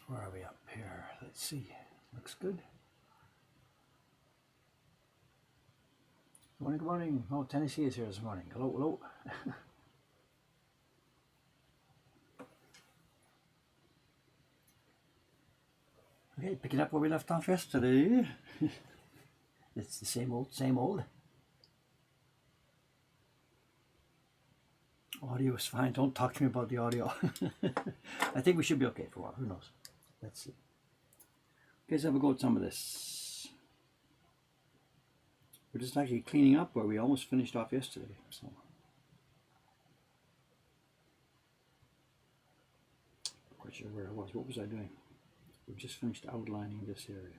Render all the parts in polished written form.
Where are we up here? Let's see. Looks good. Good morning, good morning. Oh, Tennessee is here this morning. Hello, hello. Okay, picking up where we left off yesterday. It's the same old, same old. Audio is fine. Don't talk to me about the audio. I think we should be okay for a while. Who knows? Let's see. Okay, let's have a go at some of this. We're just actually cleaning up where we almost finished off yesterday. So, not quite sure where I was. What was I doing? We've just finished outlining this area.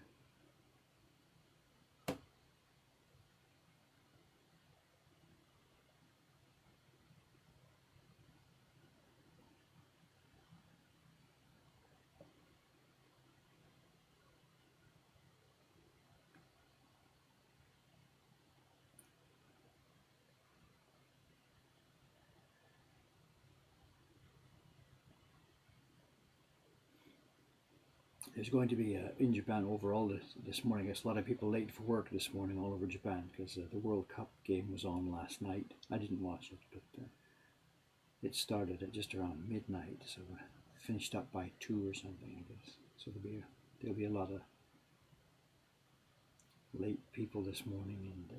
There's going to be in Japan overall this morning. I guess a lot of people late for work this morning all over Japan because the World Cup game was on last night. I didn't watch it, but it started at just around midnight, so finished up by 2 or something, I guess. So there'll be a lot of late people this morning, and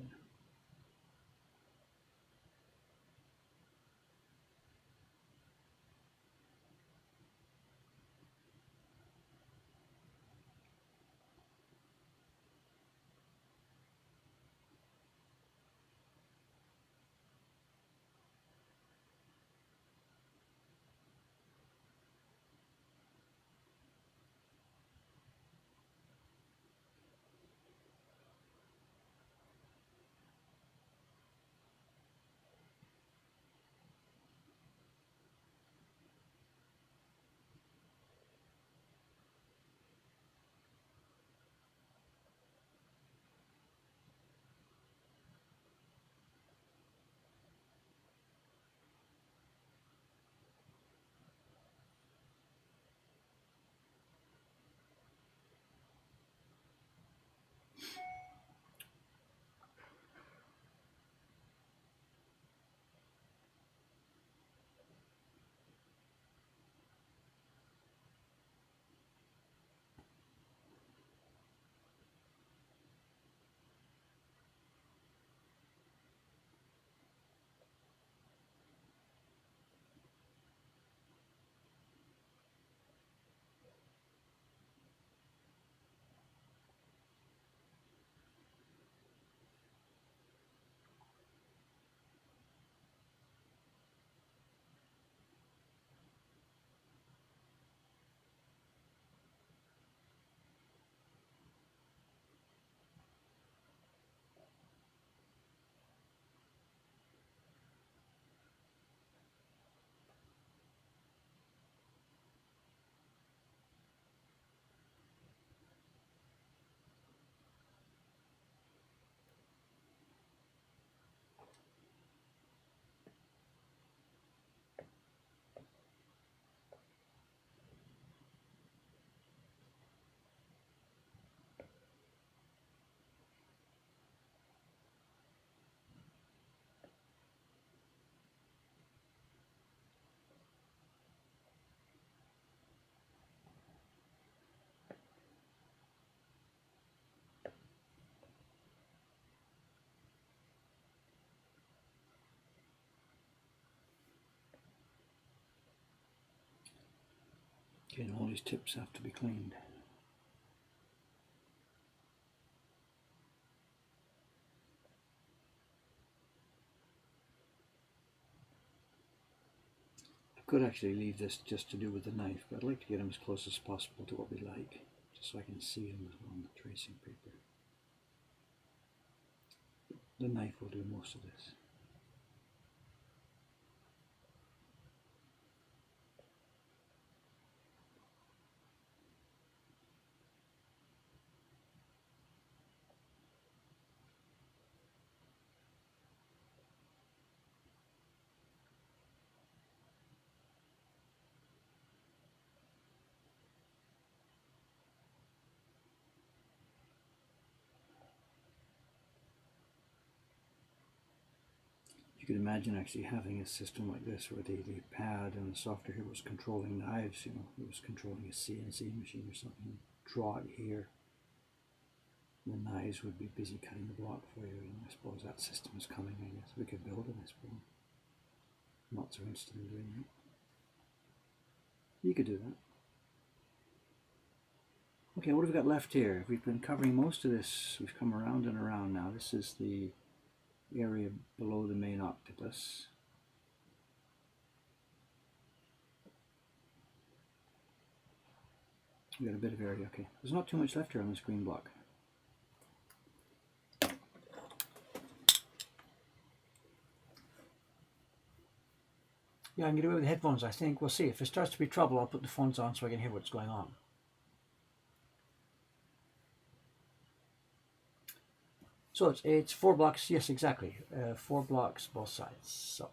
again, all these tips have to be cleaned. I could actually leave this just to do with the knife, but I'd like to get them as close as possible to what we like, just so I can see them on the tracing paper. The knife will do most of this. could imagine actually having a system like this where the pad and the software here was controlling knives, you know, it was controlling a CNC machine or something. Draw it here. The knives would be busy cutting the block for you, and I suppose that system is coming, I guess. We could build it, I suppose. Not so interested in doing that. You could do that. Okay, what have we got left here? We've been covering most of this. We've come around and around now. This is the area below the main octopus. We got a bit of area, okay. There's not too much left here on this green block. Yeah, I can get away with the headphones, I think. We'll see. If it starts to be trouble, I'll put the phones on so I can hear what's going on. So it's 4 blocks, yes, exactly. 4 blocks both sides. So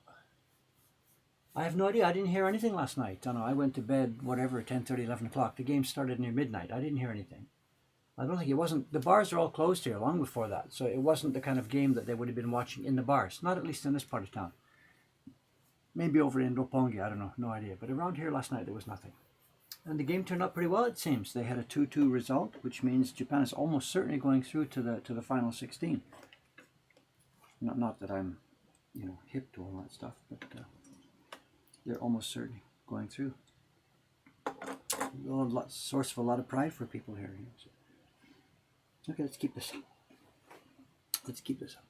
I have no idea. I didn't hear anything last night. I don't know. I went to bed, whatever, 10:30, 11 o'clock. The game started near midnight. I didn't hear anything. I don't think it wasn't. The bars are all closed here long before that. So it wasn't the kind of game that they would have been watching in the bars. Not at least in this part of town. Maybe over in Roppongi, I don't know. No idea. But around here last night, there was nothing. And the game turned out pretty well, it seems. They had a 2-2 result, which means Japan is almost certainly going through to the final 16. Not that I'm, you know, hip to all that stuff, but they're almost certainly going through. A source of a lot of pride for people here. You know, so. Okay, let's keep this up. Let's keep this up.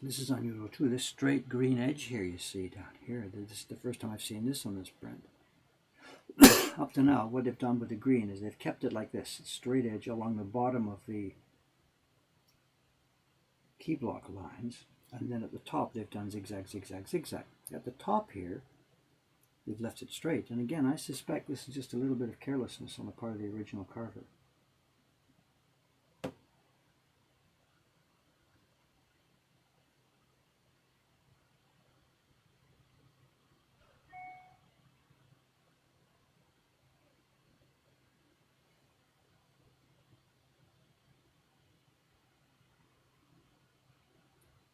This is unusual too. This straight green edge here you see down here. This is the first time I've seen this on this print. Up to now, what they've done with the green is they've kept it like this, straight edge along the bottom of the key block lines, and then at the top they've done zigzag, zigzag, zigzag. At the top here, they've left it straight. And again, I suspect this is just a little bit of carelessness on the part of the original carver.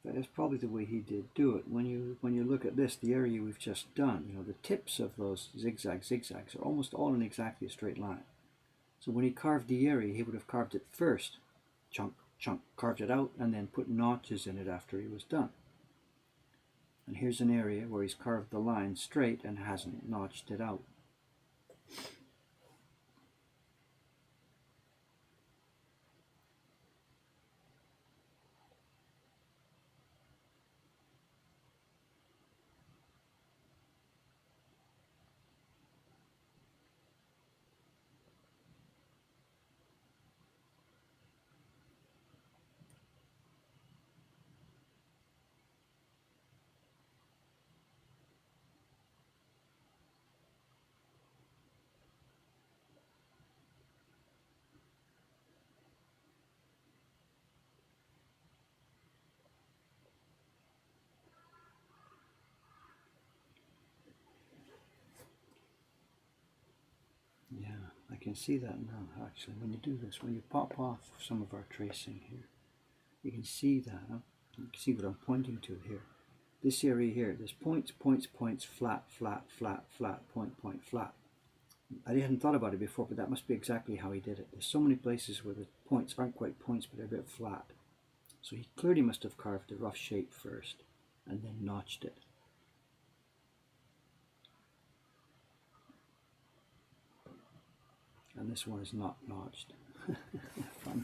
That is probably the way he did do it. When you look at this, the area we've just done, you know, the tips of those zigzags are almost all in exactly a straight line. So when he carved the area, he would have carved it first, chunk, chunk, carved it out, and then put notches in it after he was done. And here's an area where he's carved the line straight and hasn't notched it out. Yeah, I can see that now, actually. When you do this, when you pop off some of our tracing here, you can see that. Huh? You can see what I'm pointing to here. This area here, there's points, points, points, flat, flat, flat, flat, point, point, flat. I hadn't thought about it before, but that must be exactly how he did it. There's so many places where the points aren't quite points, but they're a bit flat. So he clearly must have carved a rough shape first, and then notched it. And this one is not notched. Fun.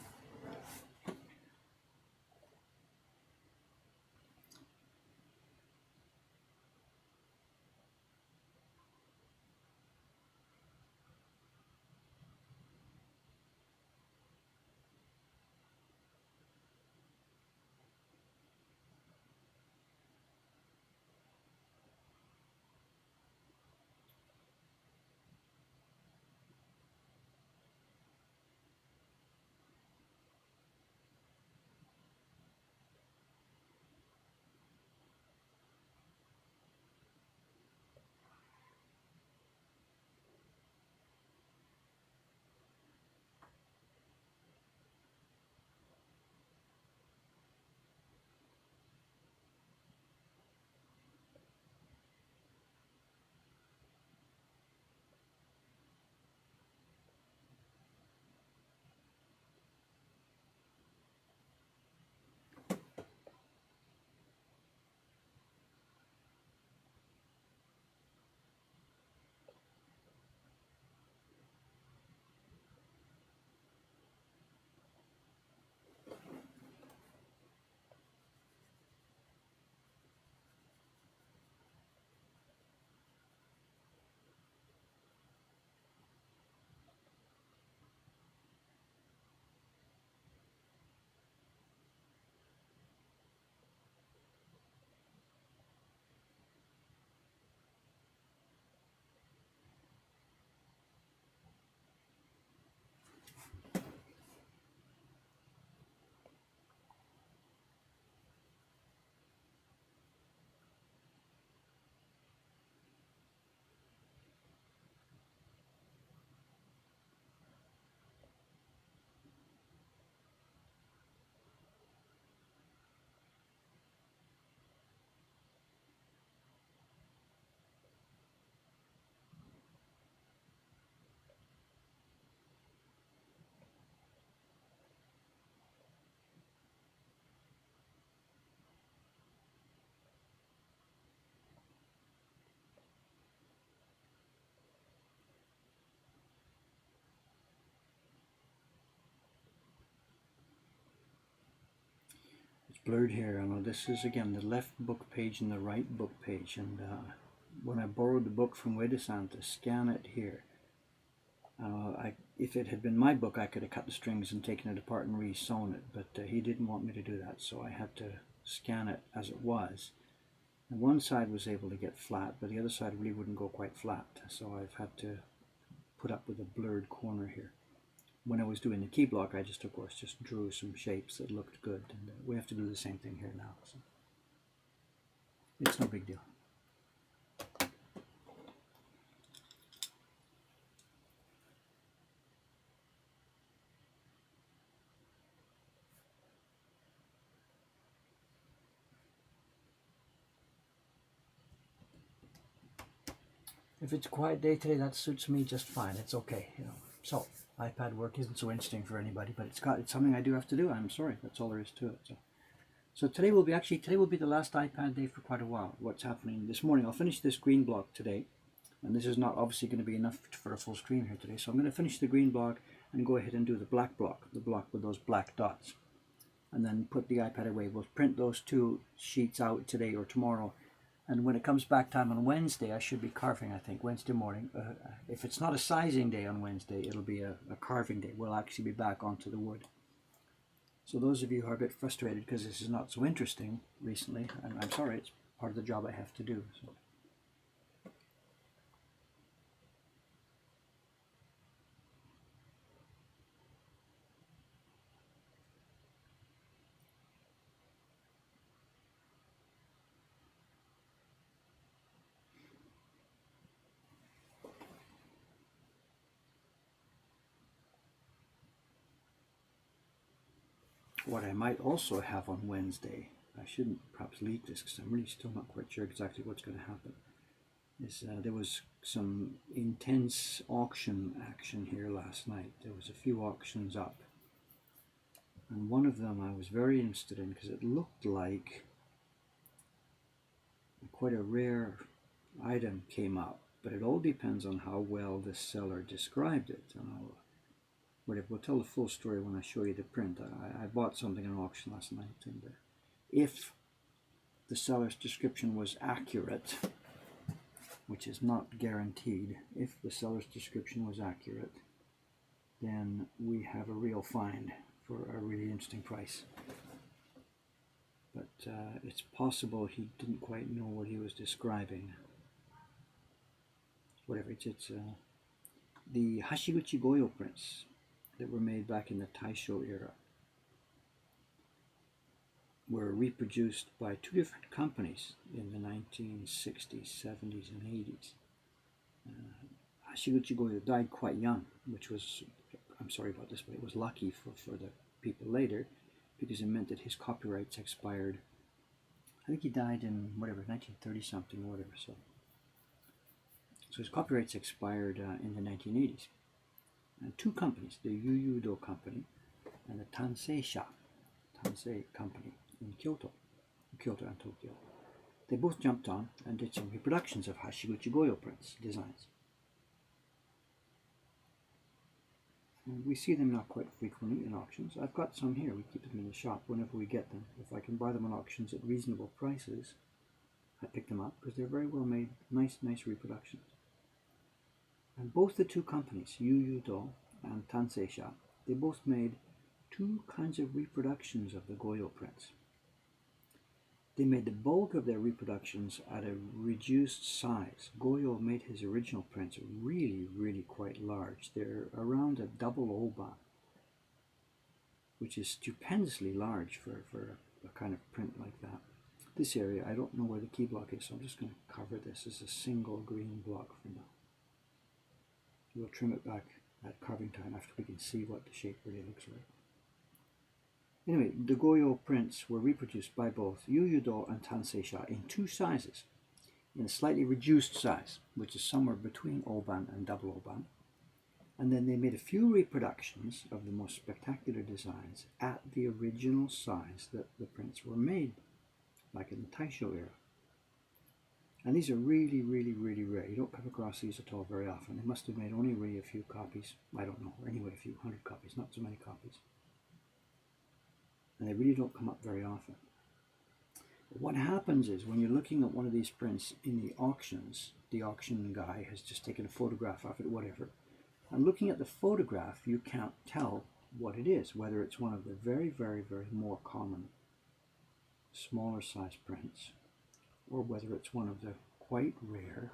blurred here. I know this is again the left book page and the right book page, and when I borrowed the book from Wade-san to scan it here, if it had been my book, I could have cut the strings and taken it apart and re-sewn it, but he didn't want me to do that, so I had to scan it as it was. And one side was able to get flat, but the other side really wouldn't go quite flat, so I've had to put up with a blurred corner here. When I was doing the key block, I just, of course, just drew some shapes that looked good, and we have to do the same thing here now, so it's no big deal. If it's a quiet day today, that suits me just fine. It's okay, you know. So iPad work isn't so interesting for anybody, but it's something I do have to do. I'm sorry, that's all there is to it. So today will be the last iPad day for quite a while. What's happening this morning? I'll finish this green block today, and this is not obviously going to be enough for a full screen here today. So I'm going to finish the green block and go ahead and do the black block, the block with those black dots, and then put the iPad away. We'll print those two sheets out today or tomorrow. And when it comes back time on Wednesday, I should be carving, I think, Wednesday morning. If it's not a sizing day on Wednesday, it'll be a carving day. We'll actually be back onto the wood. So those of you who are a bit frustrated because this is not so interesting recently, I'm sorry, it's part of the job I have to do. So. What I might also have on Wednesday, I shouldn't perhaps leak this because I'm really still not quite sure exactly what's going to happen, is there was some intense auction action here last night. There was a few auctions up, and one of them I was very interested in because it looked like quite a rare item came up, but it all depends on how well the seller described it. And we'll tell the full story when I show you the print. I bought something in an auction last night, and if the seller's description was accurate, which is not guaranteed, if the seller's description was accurate, then we have a real find for a really interesting price. But it's possible he didn't quite know what he was describing. Whatever, it's the Hashiguchi Goyo prints that were made back in the Taisho era were reproduced by two different companies in the 1960s, 70s, and 80s. Hashiguchi Goyo died quite young, which was, I'm sorry about this, but it was lucky for the people later, because it meant that his copyrights expired. I think he died in, 1930 something or whatever, so his copyrights expired in the 1980s. And two companies, the Yuyudo company and the Tansei company in Kyoto and Tokyo, they both jumped on and did some reproductions of Hashiguchi Goyo prints, designs. And we see them not quite frequently in auctions. I've got some here, we keep them in the shop whenever we get them. If I can buy them on auctions at reasonable prices, I pick them up because they're very well made, nice reproductions. And both the two companies, Yuyudo and Tansei, they both made two kinds of reproductions of the Goyo prints. They made the bulk of their reproductions at a reduced size. Goyo made his original prints really quite large. They're around a double oban, which is stupendously large for a kind of print like that. This area, I don't know where the key block is, so I'm just going to cover this as a single green block for now. We'll trim it back at carving time after we can see what the shape really looks like. Anyway, the Goyo prints were reproduced by both Yuyudo and Tansei in two sizes, in a slightly reduced size, which is somewhere between oban and double oban. And then they made a few reproductions of the most spectacular designs at the original size that the prints were made, like in the Taisho era. And these are really rare. You don't come across these at all very often. They must have made only really a few copies. I don't know, or anyway, a few hundred copies, not so many copies. And they really don't come up very often. What happens is when you're looking at one of these prints in the auctions, the auction guy has just taken a photograph of it, whatever. And looking at the photograph, you can't tell what it is, whether it's one of the very, very, very more common smaller size prints, or whether it's one of the quite rare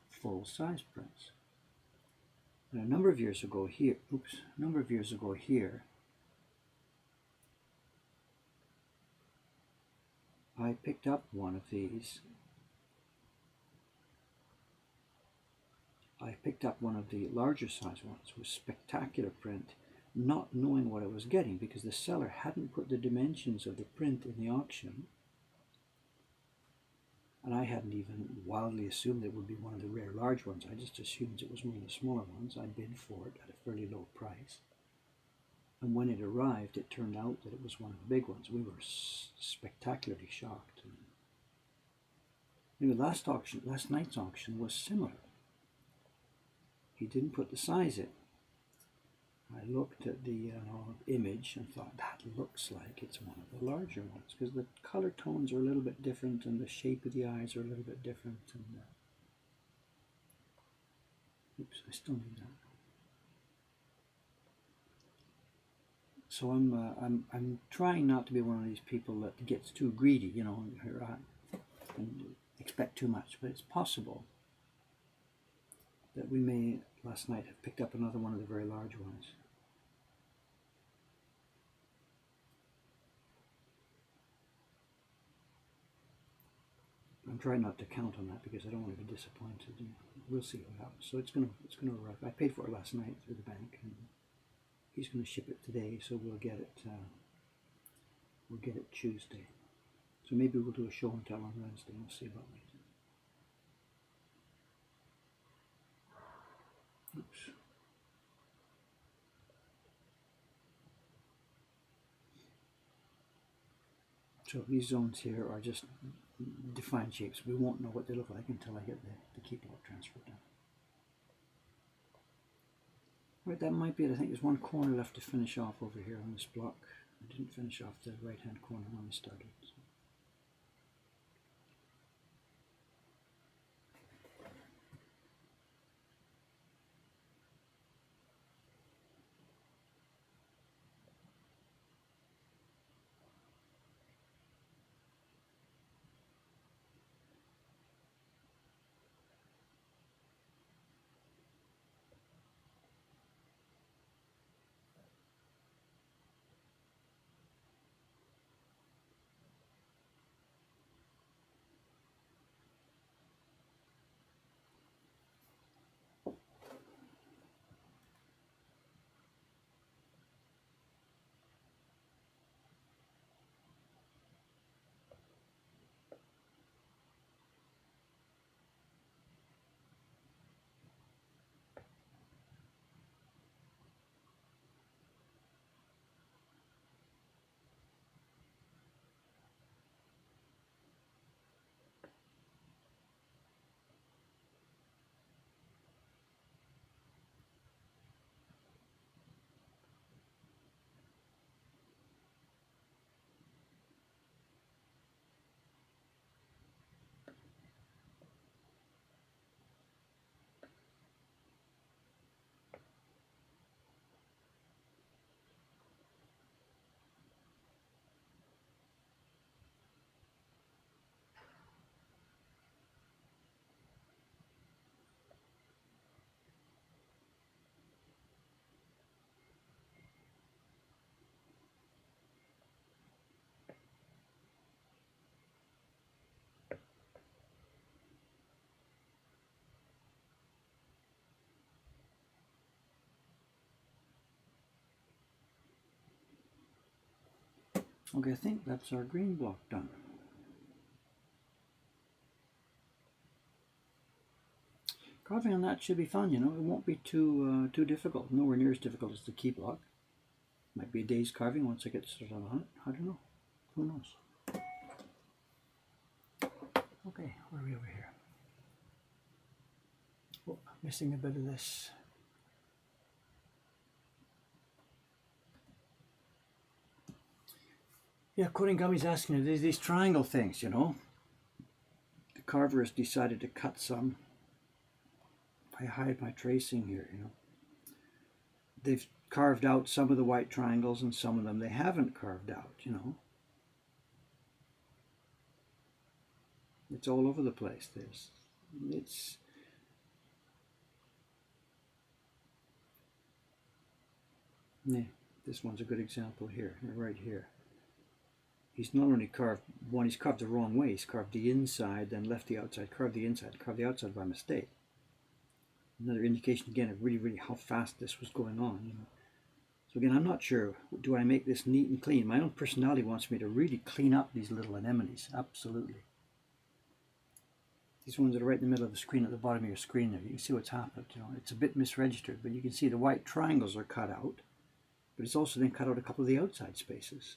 full size prints. And a number of years ago here, I picked up one of these. I picked up one of the larger size ones with spectacular print, not knowing what I was getting because the seller hadn't put the dimensions of the print in the auction, and I hadn't even wildly assumed it would be one of the rare large ones. I just assumed it was one of the smaller ones. I bid for it at a fairly low price, and when it arrived, it turned out that it was one of the big ones. We were spectacularly shocked. Anyway, last night's auction was similar. He didn't put the size in. I looked at the image and thought, that looks like it's one of the larger ones, because the color tones are a little bit different and the shape of the eyes are a little bit different. And oops, I still need that. So I'm trying not to be one of these people that gets too greedy, you know, and expect too much. But it's possible that we may last night have picked up another one of the very large ones. I'm trying not to count on that because I don't want to be disappointed. And we'll see what happens. So it's gonna arrive. I paid for it last night through the bank, and he's going to ship it today. So we'll get it Tuesday. So maybe we'll do a show and tell on Wednesday. We'll see about it. Oops. So these zones here are just defined shapes. We won't know what they look like until I get the key block transferred down. Right, that might be it. I think there's one corner left to finish off over here on this block. I didn't finish off the right hand corner when we started. So. Okay, I think that's our green block done. Carving on that should be fun, you know. It won't be too difficult. Nowhere near as difficult as the key block. Might be a day's carving once I get started on it. I don't know. Who knows? Okay, where are we over here? Oh, missing a bit of this. Yeah, Coding Gummy's asking, there's these triangle things, you know. The carver has decided to cut some. I hide my tracing here, you know. They've carved out some of the white triangles and some of them they haven't carved out, you know. It's all over the place. Yeah, this one's a good example here, right here. He's not only carved one, he's carved the wrong way. He's carved the inside, then left the outside, carved the inside, carved the outside by mistake. Another indication again of really how fast this was going on, you know. So again, I'm not sure, do I make this neat and clean? My own personality wants me to really clean up these little anemones, absolutely. These ones that are right in the middle of the screen, at the bottom of your screen there, you can see what's happened. You know, it's a bit misregistered, but you can see the white triangles are cut out, but it's also then cut out a couple of the outside spaces.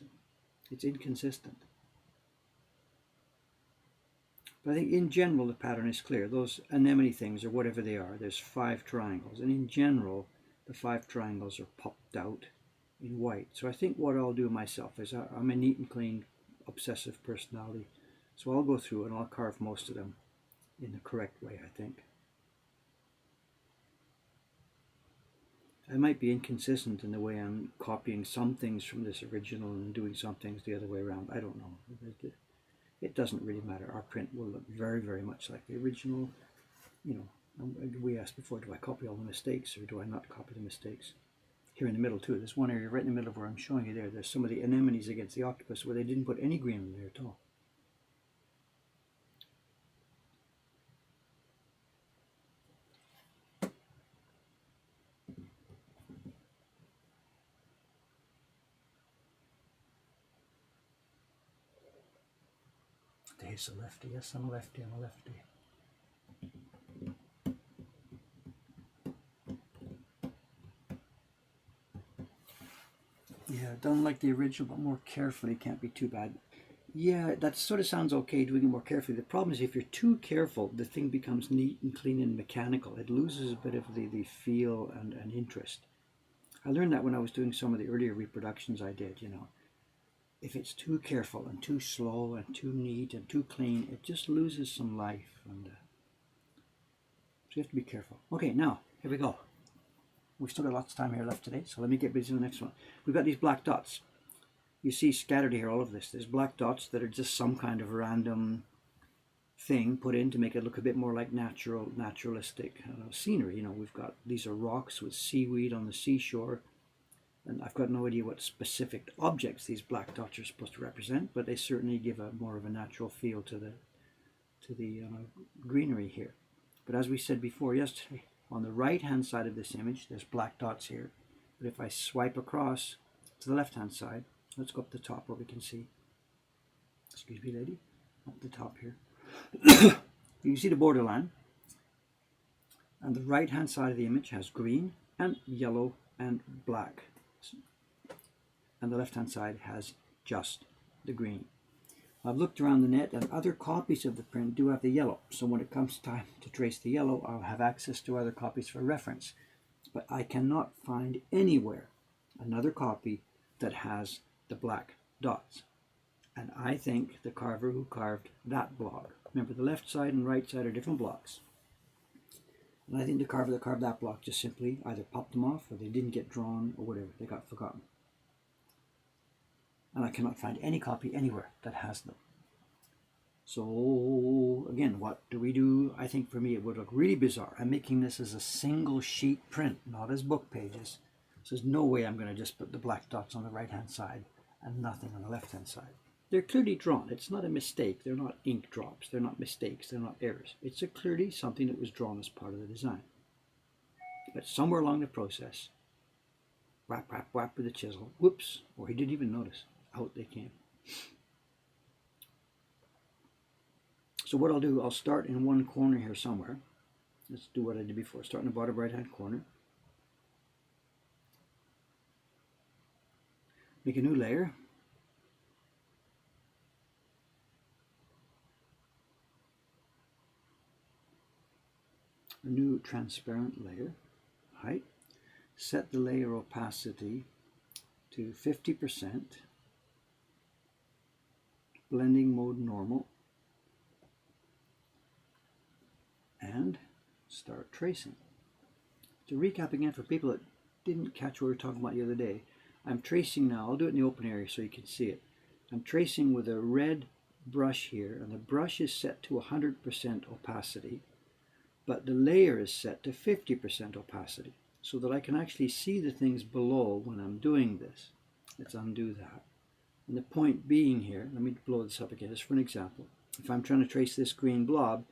It's inconsistent. But I think in general the pattern is clear. Those anemone things, or whatever they are, there's 5 triangles, and in general the 5 triangles are popped out in white. So I think what I'll do myself is I'm a neat and clean obsessive personality, so I'll go through and I'll carve most of them in the correct way, I think. I might be inconsistent in the way I'm copying some things from this original and doing some things the other way around. I don't know. It doesn't really matter. Our print will look very much like the original. You know, we asked before, do I copy all the mistakes or do I not copy the mistakes? Here in the middle too, there's one area right in the middle of where I'm showing you there. There's some of the anemones against the octopus where they didn't put any green in there at all. Dave's a lefty. Yes, I'm a lefty. I'm a lefty. Yeah, done like the original, but more carefully. Can't be too bad. Yeah, that sort of sounds okay, doing it more carefully. The problem is if you're too careful, the thing becomes neat and clean and mechanical. It loses a bit of the feel and interest. I learned that when I was doing some of the earlier reproductions I did, you know. If it's too careful and too slow and too neat and too clean, it just loses some life. And so you have to be careful. Okay, now, here we go. We've still got lots of time here left today, so let me get busy on the next one. We've got these black dots. You see scattered here all of this. There's black dots that are just some kind of random thing put in to make it look a bit more like naturalistic scenery. You know, we've got, these are rocks with seaweed on the seashore. And I've got no idea what specific objects these black dots are supposed to represent, but they certainly give a more of a natural feel to the greenery here. But as we said before yesterday, on the right-hand side of this image, there's black dots here. But if I swipe across to the left-hand side, let's go up the top where we can see. Excuse me, lady. Up the top here. You can see the borderline. And the right-hand side of the image has green and yellow and black. And the left-hand side has just the green. I've looked around the net and other copies of the print do have the yellow. So when it comes time to trace the yellow, I'll have access to other copies for reference. But I cannot find anywhere another copy that has the black dots. And I think the carver who carved that block, remember the left side and right side are different blocks. And I think the carver that carved that block just simply either popped them off or they didn't get drawn or whatever, they got forgotten. And I cannot find any copy anywhere that has them. So again, what do we do? I think for me it would look really bizarre. I'm making this as a single sheet print, not as book pages. So there's no way I'm going to just put the black dots on the right hand side and nothing on the left hand side. They're clearly drawn. It's not a mistake. They're not ink drops. They're not mistakes. They're not errors. It's clearly something that was drawn as part of the design. But somewhere along the process, whap, whap, whap with the chisel, whoops, or he didn't even notice. Out they came. So what I'll do, I'll start in one corner here somewhere. Let's do what I did before. Start in the bottom right hand corner. Make a new layer. A new transparent layer. Height. Set the layer opacity to 50%. blending mode normal, and start tracing. To recap again for people that didn't catch what we were talking about the other day, I'm tracing now. I'll do it in the open area so you can see it. I'm tracing with a red brush here, and the brush is set to 100% opacity, but the layer is set to 50% opacity so that I can actually see the things below when I'm doing this. Let's undo that. And the point being here, let me blow this up again just for an example. If I'm trying to trace this green blob,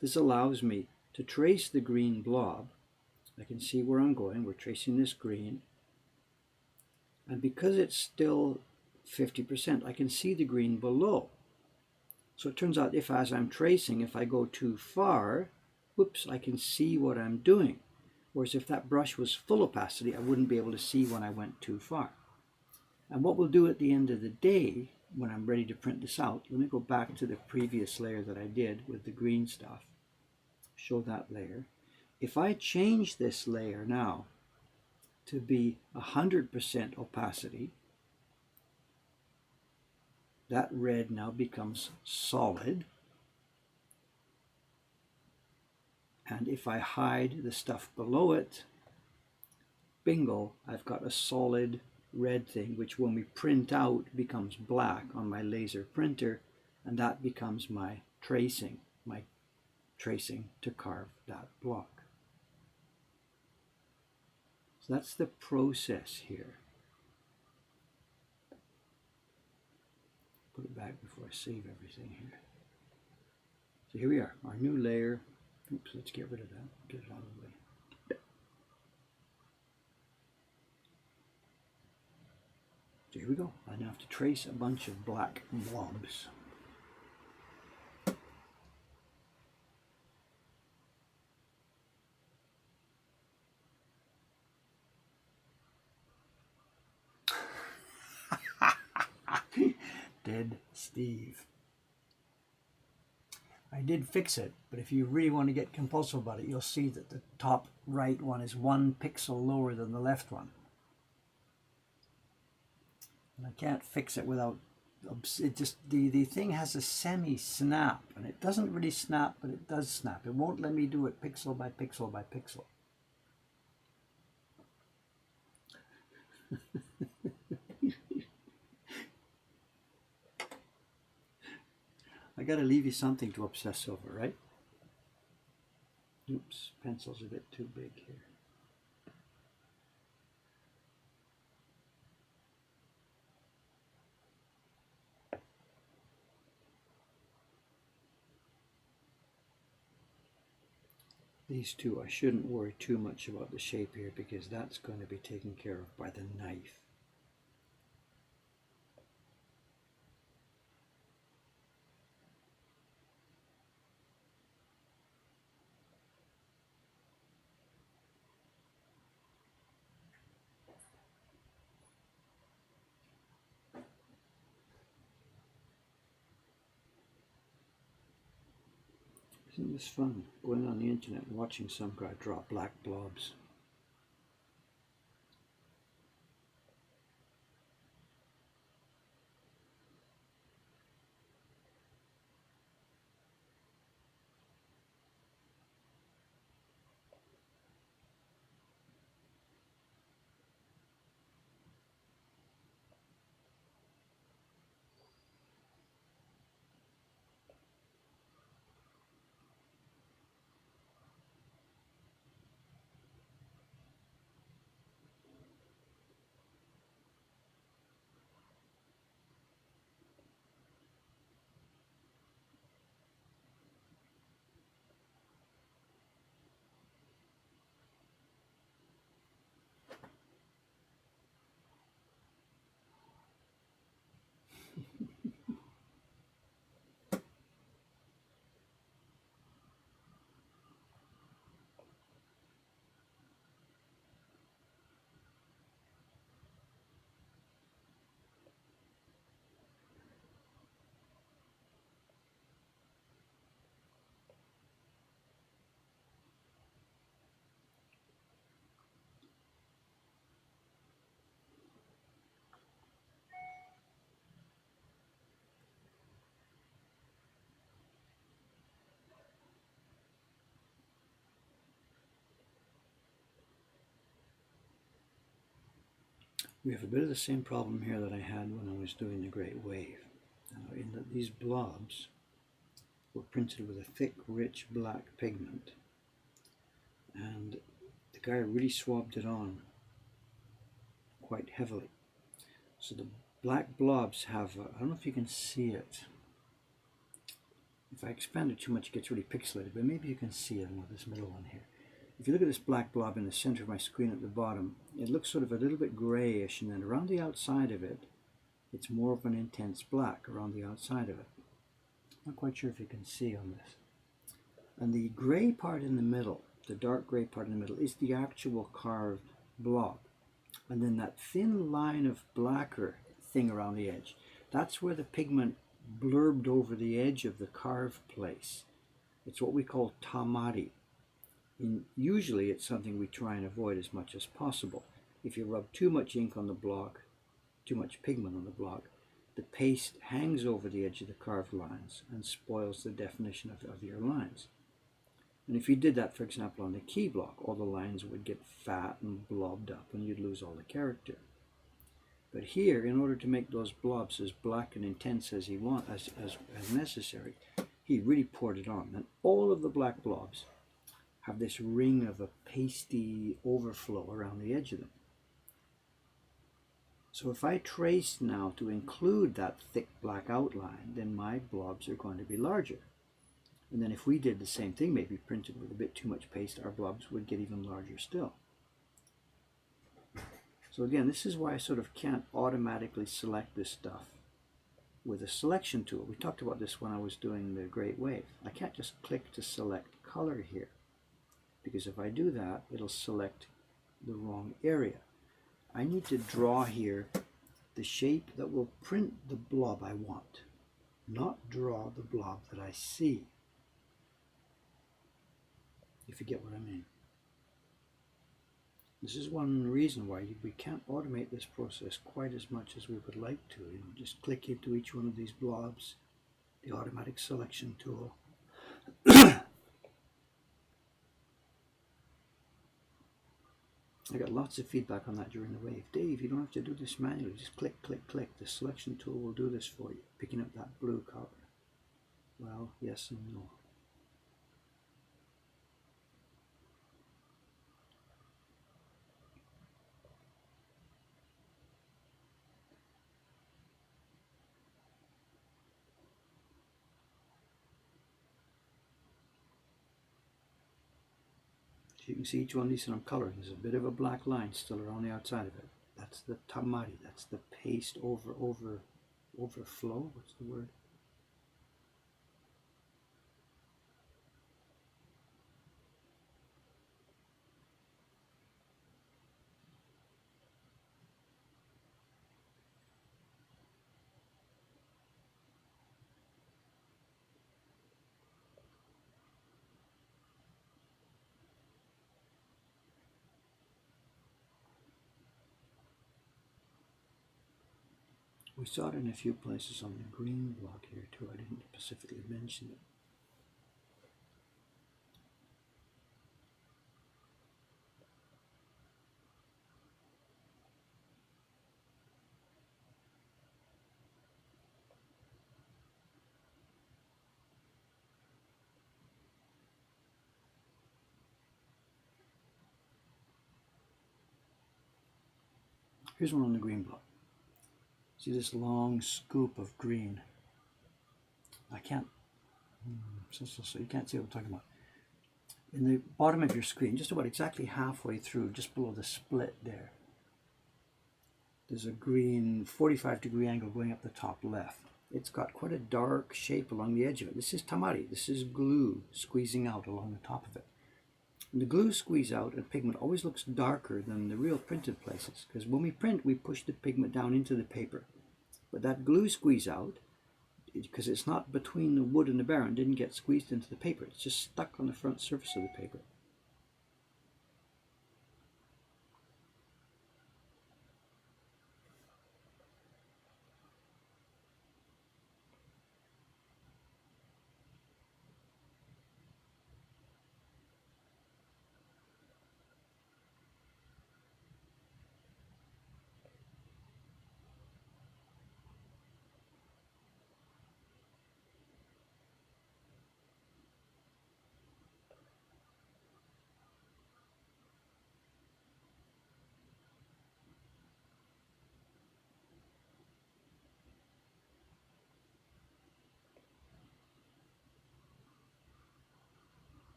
this allows me to trace the green blob. I can see where I'm going. We're tracing this green. And because it's still 50%, I can see the green below. So it turns out as I'm tracing, if I go too far, whoops, I can see what I'm doing. Whereas if that brush was full opacity, I wouldn't be able to see when I went too far. And what we'll do at the end of the day, when I'm ready to print this out, let me go back to the previous layer that I did with the green stuff. Show that layer. If I change this layer now to be 100% opacity, that red now becomes solid. And if I hide the stuff below it, bingo, I've got a solid red thing, which when we print out becomes black on my laser printer, and that becomes my tracing to carve that block. So that's the process here. Put it back before I save everything here. So here we are, our new layer. Oops, let's get rid of that, get it out of the way. So here we go. I now have to trace a bunch of black blobs. Dead Steve. I did fix it, but if you really want to get compulsive about it, you'll see that the top right one is 1 pixel lower than the left one. And I can't fix it without, it just, the thing has a semi-snap, and it doesn't really snap, but it does snap. It won't let me do it pixel by pixel by pixel. I gotta leave you something to obsess over, right? Oops, pencil's a bit too big here. These two, I shouldn't worry too much about the shape here because that's going to be taken care of by the knife. Isn't this fun, going on the internet and watching some guy draw black blobs? We have a bit of the same problem here that I had when I was doing the Great Wave. In that these blobs were printed with a thick, rich black pigment, and the guy really swabbed it on quite heavily. So the black blobs have, I don't know if you can see it. If I expand it too much, it gets really pixelated, but maybe you can see it with this middle one here. If you look at this black blob in the center of my screen at the bottom, it looks sort of a little bit grayish, and then around the outside of it, it's more of an intense black around the outside of it. Not quite sure if you can see on this. And the gray part in the middle, the dark gray part in the middle, is the actual carved blob. And then that thin line of blacker thing around the edge, that's where the pigment blurbed over the edge of the carved place. It's what we call Tamati. Usually it's something we try and avoid as much as possible. If you rub too much ink on the block, too much pigment on the block, the paste hangs over the edge of the carved lines and spoils the definition of your lines. And if you did that, for example, on the key block, all the lines would get fat and blobbed up and you'd lose all the character. But here, in order to make those blobs as black and intense as as necessary, he really poured it on. And all of the black blobs have this ring of a pasty overflow around the edge of them. So if I trace now to include that thick black outline, then my blobs are going to be larger. And then if we did the same thing, maybe printed with a bit too much paste, our blobs would get even larger still. So again, this is why I sort of can't automatically select this stuff with a selection tool. We talked about this when I was doing the Great Wave. I can't just click to select color here, because if I do that, it'll select the wrong area. I need to draw here the shape that will print the blob I want, not draw the blob that I see, if you get what I mean. This is one reason why we can't automate this process quite as much as we would like to. Just click into each one of these blobs, the automatic selection tool. I got lots of feedback on that during the wave. Dave, you don't have to do this manually. Just click, click, click. The selection tool will do this for you, picking up that blue color. Well, yes and no. You can see each one of these that I'm coloring. There's a bit of a black line still around the outside of it. That's the tamati. That's the paste overflow. What's the word? We saw it in a few places on the green block here too. I didn't specifically mention it. Here's one on the green block. See this long scoop of green? I can't, so you can't see what I'm talking about. In the bottom of your screen, just about exactly halfway through, just below the split there, there's a green 45-degree angle going up the top left. It's got quite a dark shape along the edge of it. This is tamati. This is glue squeezing out along the top of it. And the glue squeeze out and pigment always looks darker than the real printed places, because when we print, we push the pigment down into the paper. But that glue squeeze out, because it's not between the wood and the barrel, didn't get squeezed into the paper. It's just stuck on the front surface of the paper.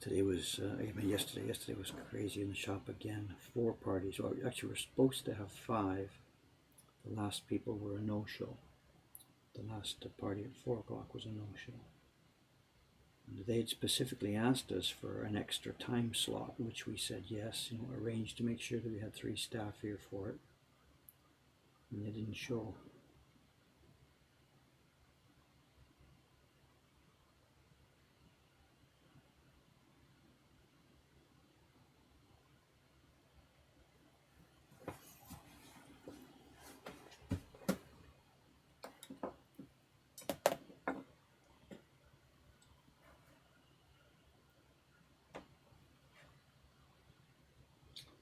Today was, yesterday was crazy in the shop again. 4 parties. Well, actually, we're supposed to have 5. The last people were a no-show. The last party at 4 o'clock was a no-show. And they'd specifically asked us for an extra time slot, which we said yes, arranged to make sure that we had 3 staff here for it. And they didn't show.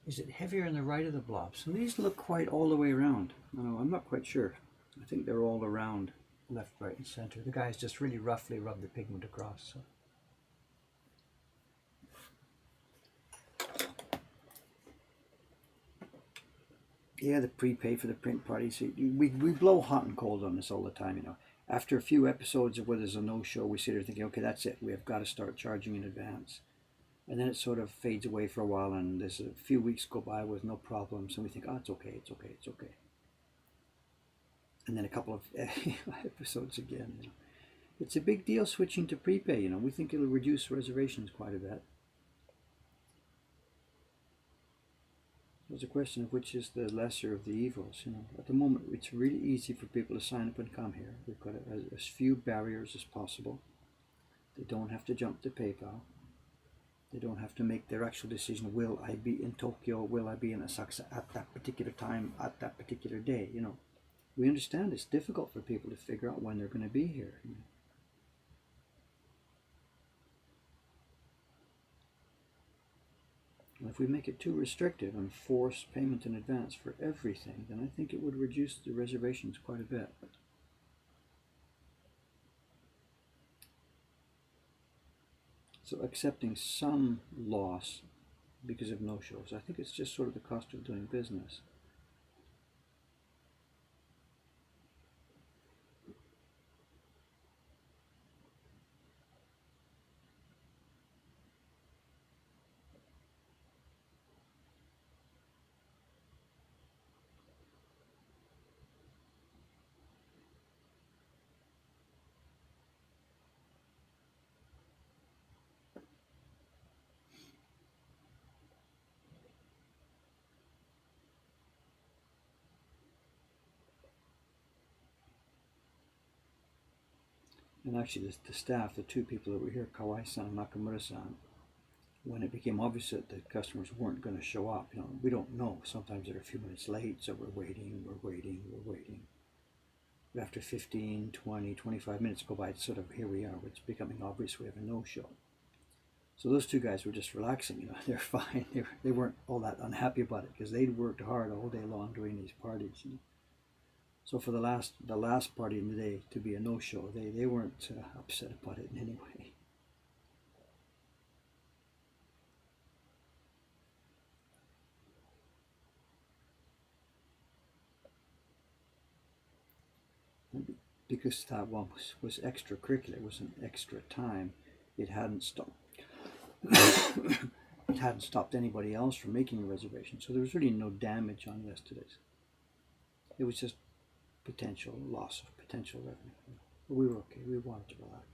Is it heavier on the right of the blobs? And these look quite all the way around. No, I'm not quite sure. I think they're all around, left, right, and center. The guys just really roughly rub the pigment across. So. Yeah, the prepay for the print parties. We blow hot and cold on this all the time, After a few episodes of where there's a no-show, we sit there thinking, okay, that's it. We have got to start charging in advance. And then it sort of fades away for a while, and there's a few weeks go by with no problems, and we think, oh, it's okay, it's okay, it's okay. And then a couple of episodes again. It's a big deal switching to prepay. We think it'll reduce reservations quite a bit. There's a question of which is the lesser of the evils. At the moment, it's really easy for people to sign up and come here. We've got as few barriers as possible. They don't have to jump to PayPal. They don't have to make their actual decision. Will I be in Tokyo? Will I be in Asakusa at that particular time, at that particular day? We understand it's difficult for people to figure out when they're going to be here. And if we make it too restrictive and force payment in advance for everything, then I think it would reduce the reservations quite a bit. So accepting some loss because of no-shows, I think it's just sort of the cost of doing business. And actually, the staff, the 2 people that were here, Kawai-san and Nakamura-san, when it became obvious that the customers weren't going to show up, we don't know. Sometimes they're a few minutes late, so we're waiting. But after 15, 20, 25 minutes go by, it's sort of, here we are. It's becoming obvious we have a no-show. So those 2 guys were just relaxing, they're fine. They weren't all that unhappy about it because they'd worked hard all day long doing these parties. So for the last party in the day to be a no-show, they weren't upset about it in any way. Because that one was extracurricular, it was an extra time, it hadn't stopped. It hadn't stopped anybody else from making a reservation, so there was really no damage on yesterday's. It was just potential loss of potential revenue. But we were okay. We wanted to relax.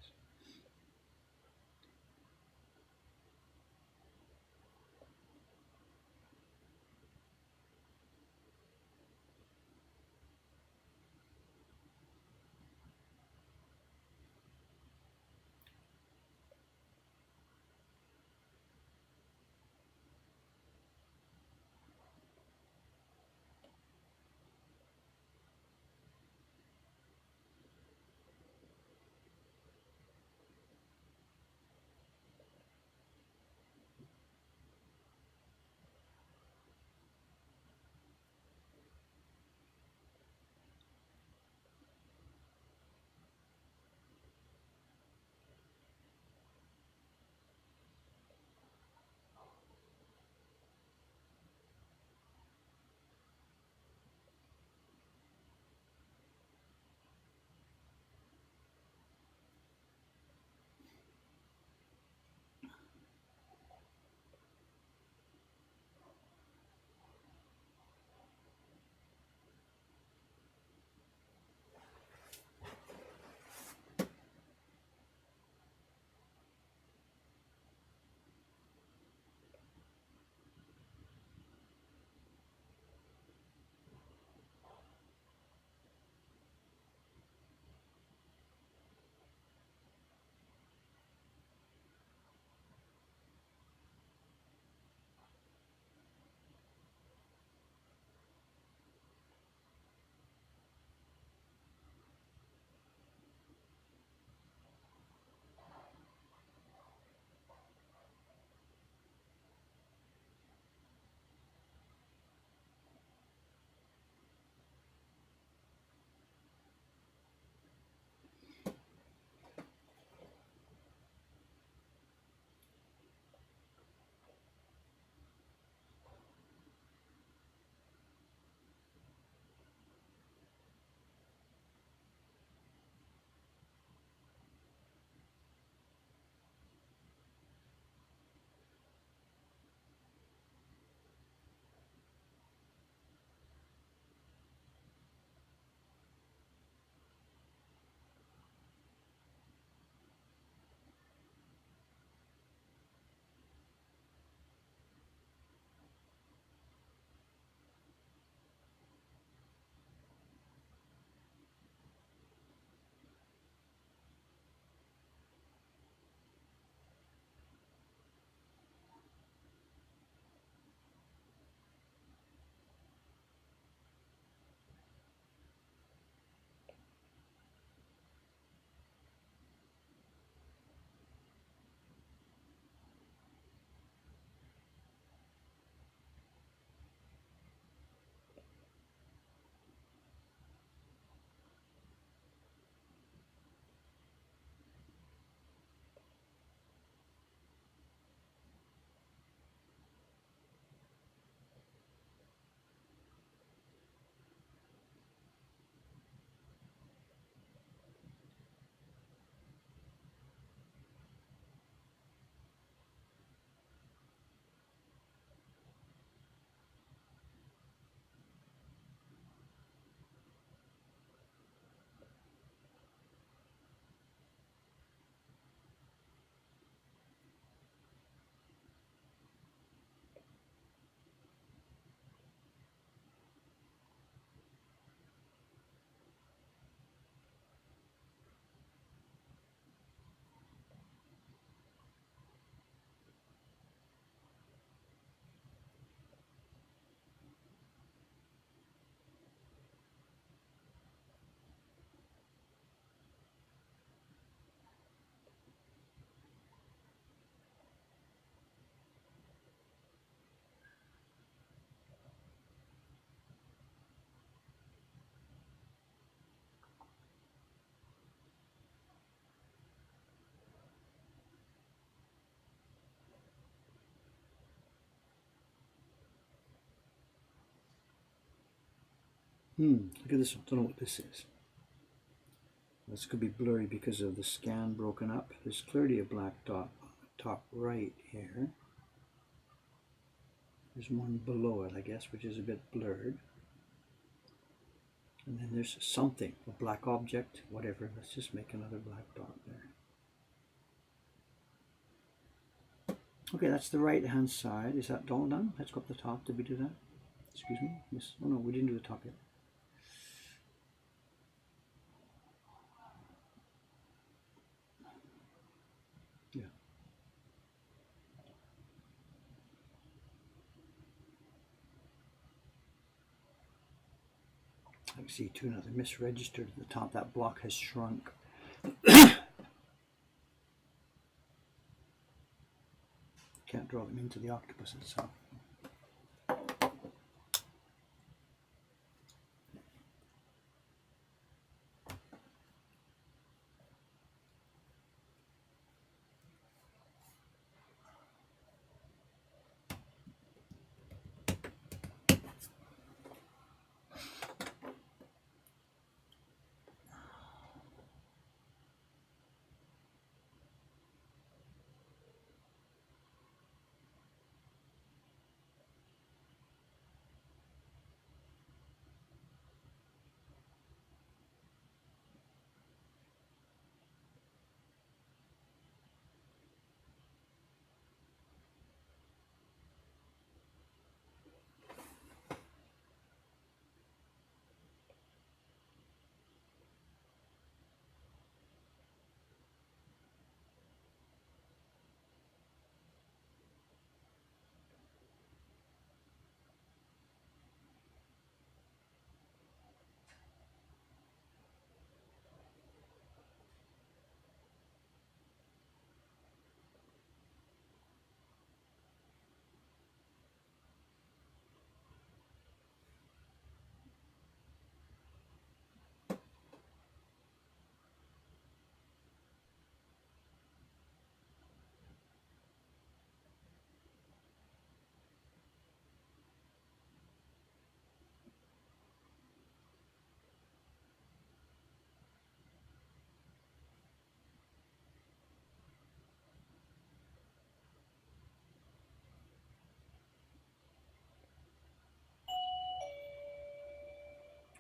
Look at this one. Don't know what this is. This could be blurry because of the scan broken up. There's clearly a black dot on the top right here. There's one below it, I guess, which is a bit blurred. And then there's something, a black object, whatever. Let's just make another black dot there. Okay, that's the right hand side. Is that all done? Let's go up the top. Did we do that? Excuse me? Yes. Oh no, we didn't do the top yet. Yeah. I can see too now, they're misregistered at the top. That block has shrunk. Can't draw them into the octopus itself.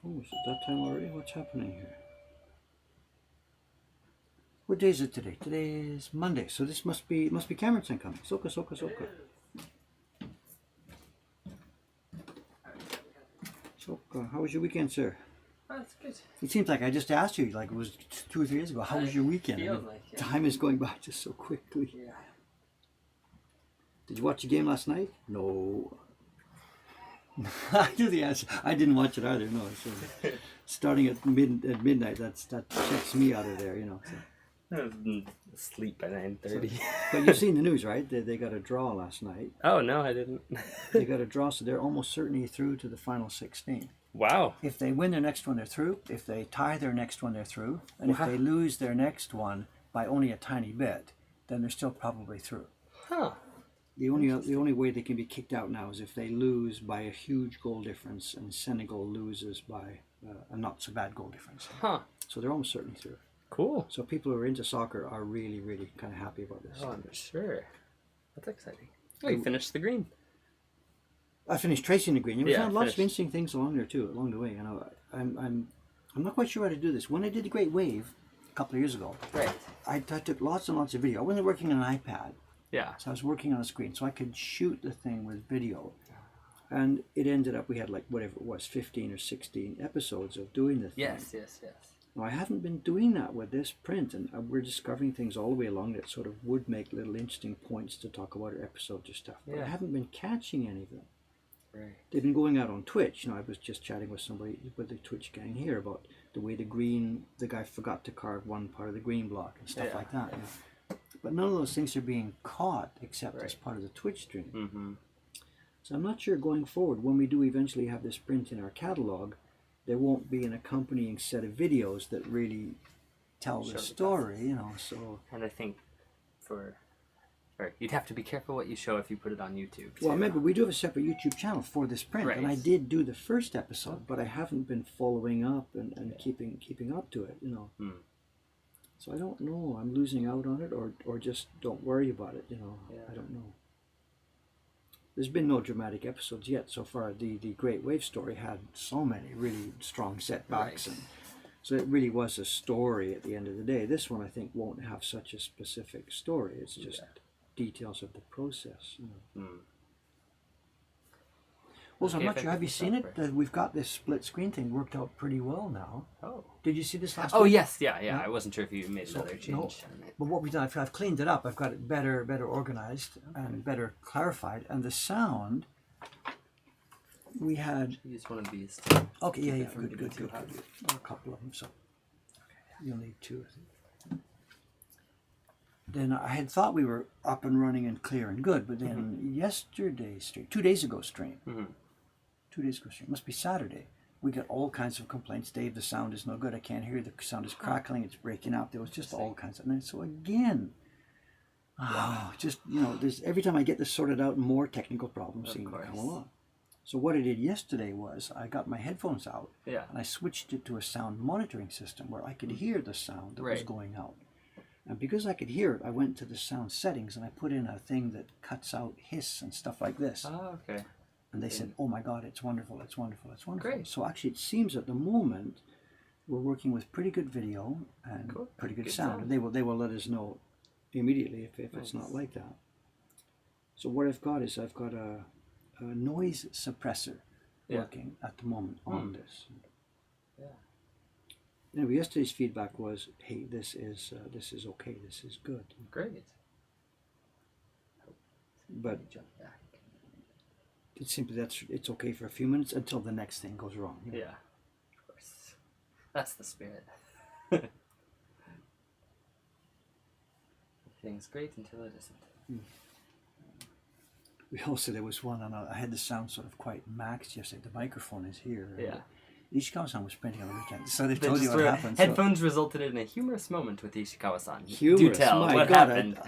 Oh, is it that time already? What's happening here? What day is it today? Today is Monday, so this must be Cameron's time coming. Soka, soka, soka. Soka, how was your weekend, sir? Oh, that's good. It seems like I just asked you, like it was 2 or 3 years ago. How was your weekend? I mean, Like, yeah. time is going by just so quickly. Yeah. Did you watch the game last night? No. I knew the answer. I didn't watch it either. No. So starting at midnight, that checks me out of there. You know. So. I was asleep by 9:30. So, but you've seen the news, right? They got a draw last night. Oh no, I didn't. They got a draw, so they're almost certainly through to the final 16. Wow. If they win their next one, they're through. If they tie their next one, they're through. And if they lose their next one by only a tiny bit, then they're still probably through. Huh. The only way they can be kicked out now is if they lose by a huge goal difference and Senegal loses by a not so bad goal difference. Huh. So they're almost certainly through. Cool. So people who are into soccer are really, really kind of happy about this. Oh, I'm sure. That's exciting. Oh, you finished the green. I finished tracing the green. We found lots of finished. interesting things along there too, along the way. You know, I'm not quite sure how to do this. When I did the Great Wave a couple of years ago, Right. I took lots and lots of video. I wasn't working on an iPad, Yeah. so I was working on a screen, so I could shoot the thing with video. And it ended up we had like whatever it was, 15 or 16 episodes of doing the thing. Yes. Now, I haven't been doing that with this print, and we're discovering things all the way along that sort of would make little interesting points to talk about our episodes or stuff. But I Yeah. haven't been catching any of them. Right. They've been going out on Twitch. You know, I was just chatting with somebody with the Twitch gang here about the way the guy forgot to carve one part of the green block and stuff Yeah. like that. You know. But none of those things are being caught except as Right. part of the Twitch stream. Mm-hmm. So I'm not sure going forward, when we do eventually have this print in our catalog, there won't be an accompanying set of videos that really tell Show the the story, you know. So And I think for Or you'd have to be careful what you show if you put it on YouTube. Well, remember, we do have a separate YouTube channel for this print, Right. and I did do the first episode, but I haven't been following up and keeping up to it, you know. Hmm. So I don't know. I'm losing out on it, or just don't worry about it, you know. Yeah. I don't know. There's been no dramatic episodes yet so far. The Great Wave story had so many really strong setbacks, Right. and so it really was a story at the end of the day. This one, I think, won't have such a specific story. It's just details of the process. You know. Hmm. Also, Okay, I'm not sure. Have you seen it? software. We've got this split screen thing worked out pretty well now. Oh. Did you see this last Oh week? yes, yeah. I wasn't sure if you made another change. No. on it. But what we've done, I've cleaned it up. I've got it better organized and better clarified. And the sound, we had. Use one of these. Okay, yeah, it from good. getting too hot. A couple of them, so you'll need two, I think. Then I had thought we were up and running and clear and good, but then yesterday's stream, 2 days ago stream, 2 days ago stream, must be Saturday, we got all kinds of complaints. Dave, the sound is no good. I can't hear. The sound is crackling. It's breaking up. There was just all kinds of. And so again, just, you know, there's every time I get this sorted out, more technical problems seem to come along. So what I did yesterday was I got my headphones out and I switched it to a sound monitoring system where I could hear the sound that was going out. And because I could hear it, I went to the sound settings and I put in a thing that cuts out hiss and stuff like this. Oh, okay. And they said, "Oh my God, it's wonderful, it's wonderful, it's wonderful." Great. So actually, it seems at the moment we're working with pretty good video and pretty good sound. And they will let us know immediately if it's not like that. So what I've got is I've got a noise suppressor working at the moment on this. Yeah. Anyway, yesterday's feedback was, "Hey, this is okay. This is good." Great. But Jump back. it's simply it's okay for a few minutes until the next thing goes wrong. You know? Yeah, of course. That's the spirit. Everything's great until it isn't. We also, there was one, and I had the sound sort of quite maxed yesterday. The microphone is here. Yeah. Ishikawa-san was printing on the weekend, so they They told you just what were- happened. Headphones resulted in a humorous moment with Ishikawa-san. Do Humorous, tell my what God, happened.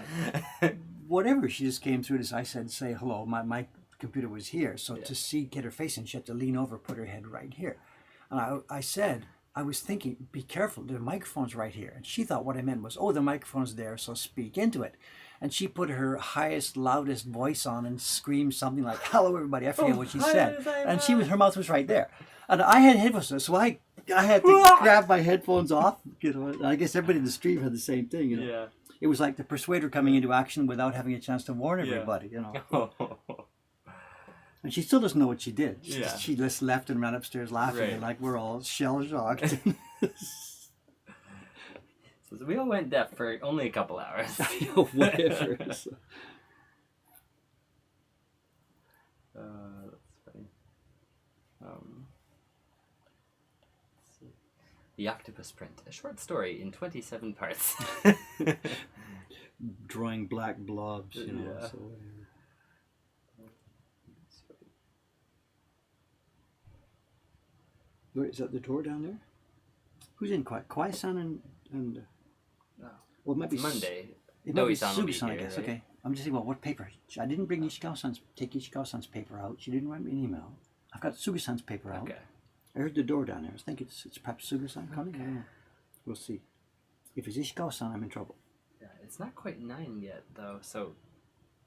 Whatever, she just came through this. I said, "Say hello." My computer was here, so to get her face, and she had to lean over, put her head right here. And I said, I was thinking, "Be careful, the microphone's right here." And she thought what I meant was, "Oh, the microphone's there, so speak into it." And she put her highest, loudest voice on and screamed something like, "Hello, everybody." I forget what she said. And her mouth was right there. And I had headphones, so I had to grab my headphones off. You know, and I guess everybody in the stream had the same thing. You know, Yeah. it was like the Persuader coming into action without having a chance to warn everybody. You know, and she still doesn't know what she did. She just left and ran upstairs laughing, and like we're all shell shocked. So we all went deaf for only a couple hours. Whatever. That's funny. Let's see. The Octopus Print, a short story in 27 parts. Drawing black blobs, you know. Yeah. So, wait, is that the door down there? Who's in Kwai-san and well, it might be Monday. It might be Sugi-san will be Sugi-san, I here, guess. right? Okay, I'm just thinking about what paper. I didn't bring take Ishikawa-san's paper out. She didn't write me an email. I've got Sugi-san's paper out. Okay. I heard the door down there. I was thinking it's perhaps Sugi-san coming. I don't know. We'll see. If it's Ishikawa-san, I'm in trouble. Yeah, it's not quite 9 yet, though, so...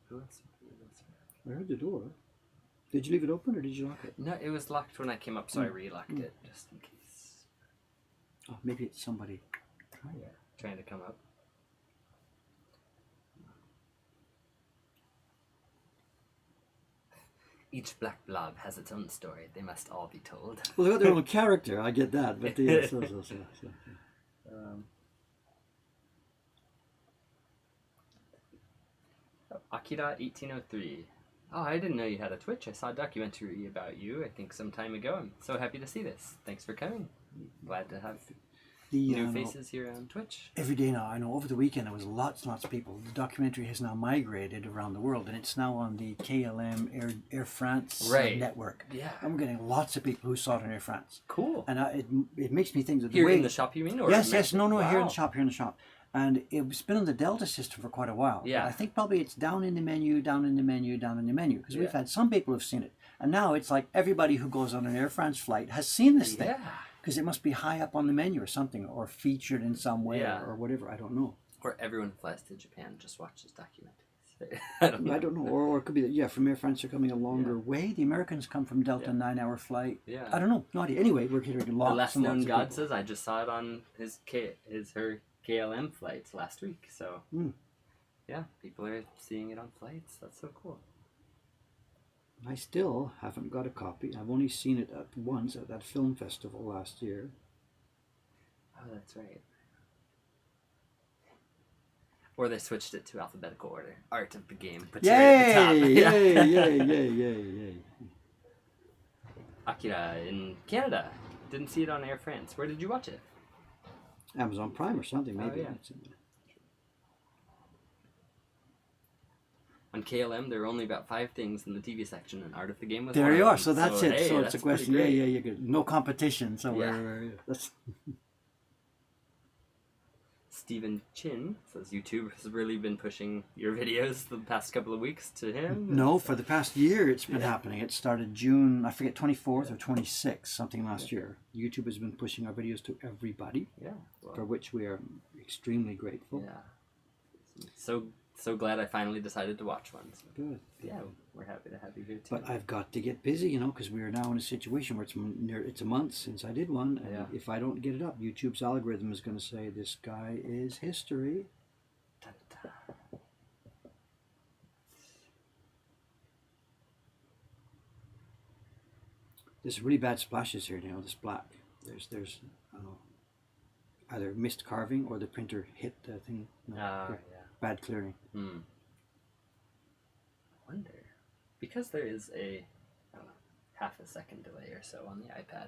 Who else? I heard the door. Did you leave it open or did you lock it? No, it was locked when I came up, so I re-locked it, just in case. Oh, maybe it's somebody. Trying to come up. Each black blob has its own story. They must all be told. Well, they got their own character. I get that, but yeah, so. Akira 1803. Oh, I didn't know you had a Twitch. I saw a documentary about you, I think, some time ago. I'm so happy to see this. Thanks for coming. Glad to have new faces here on Twitch. Every day now, I know over the weekend there was lots and lots of people. The documentary has now migrated around the world, and it's now on the KLM Air France network. Yeah. I'm getting lots of people who saw it on Air France. Cool. And it makes me think that here in the shop, you mean? Or yes. No, wow. here in the shop. And it's been on the Delta system for quite a while. Yeah. But I think probably it's down in the menu, down in the menu, down in the menu. Because we've had some people who've seen it. And now it's like everybody who goes on an Air France flight has seen this thing. Because it must be high up on the menu or something, or featured in some way, or whatever. I don't know. Or everyone who flies to Japan just watches documentaries. I don't know. Or it could be that, from Air France they're coming a longer way. The Americans come from Delta 9-hour flight. Yeah. I don't know. No idea. Anyway, we're hearing lots. The last and known lots God says, I just saw it on her KLM flights last week. So, yeah, people are seeing it on flights. That's so cool. I still haven't got a copy. I've only seen it once at that film festival last year. Oh, that's right. Or they switched it to alphabetical order. Art of the game. Puts it right at the top. Yay. Akira in Canada. Didn't see it on Air France. Where did you watch it? Amazon Prime or something, maybe. Oh, yeah. On KLM, there were only about 5 things in the TV section, and Art of the Game was there you are. So that's it. Hey, so it's a question. Yeah. No competition. So that's. Stephen Chin says YouTube has really been pushing your videos the past couple of weeks to him. No, for the past year it's been happening. It started June, I forget, 24th or 26th, something last year. YouTube has been pushing our videos to everybody. Yeah. For which we are extremely grateful. Yeah. So glad I finally decided to watch one. So. Good. Yeah, we're happy to have you here too. But I've got to get busy, because we are now in a situation where it's a month since I did one, and if I don't get it up, YouTube's algorithm is going to say this guy is history. Da-da-da. There's really bad splashes here now. This black. There's I don't know, either missed carving or the printer hit the thing. Bad clearing. I wonder, because there is a, I don't know, half a second delay or so on the iPad.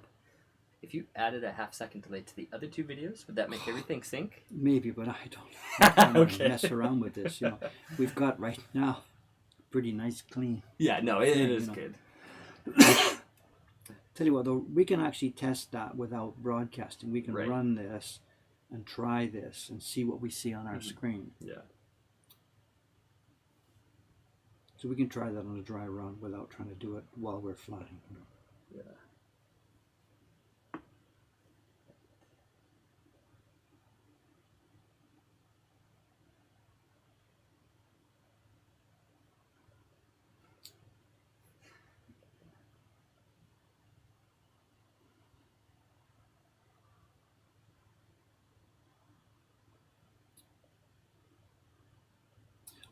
If you added a half-second delay to the other 2 videos, would that make everything sync? Maybe, but I don't Okay. mess around with this. We've got right now pretty nice clean. Yeah, no, it is good. Tell you what, though, we can actually test that without broadcasting. We can run this and try this and see what we see on our screen. Yeah. So we can try that on a dry run without trying to do it while we're flying. Yeah.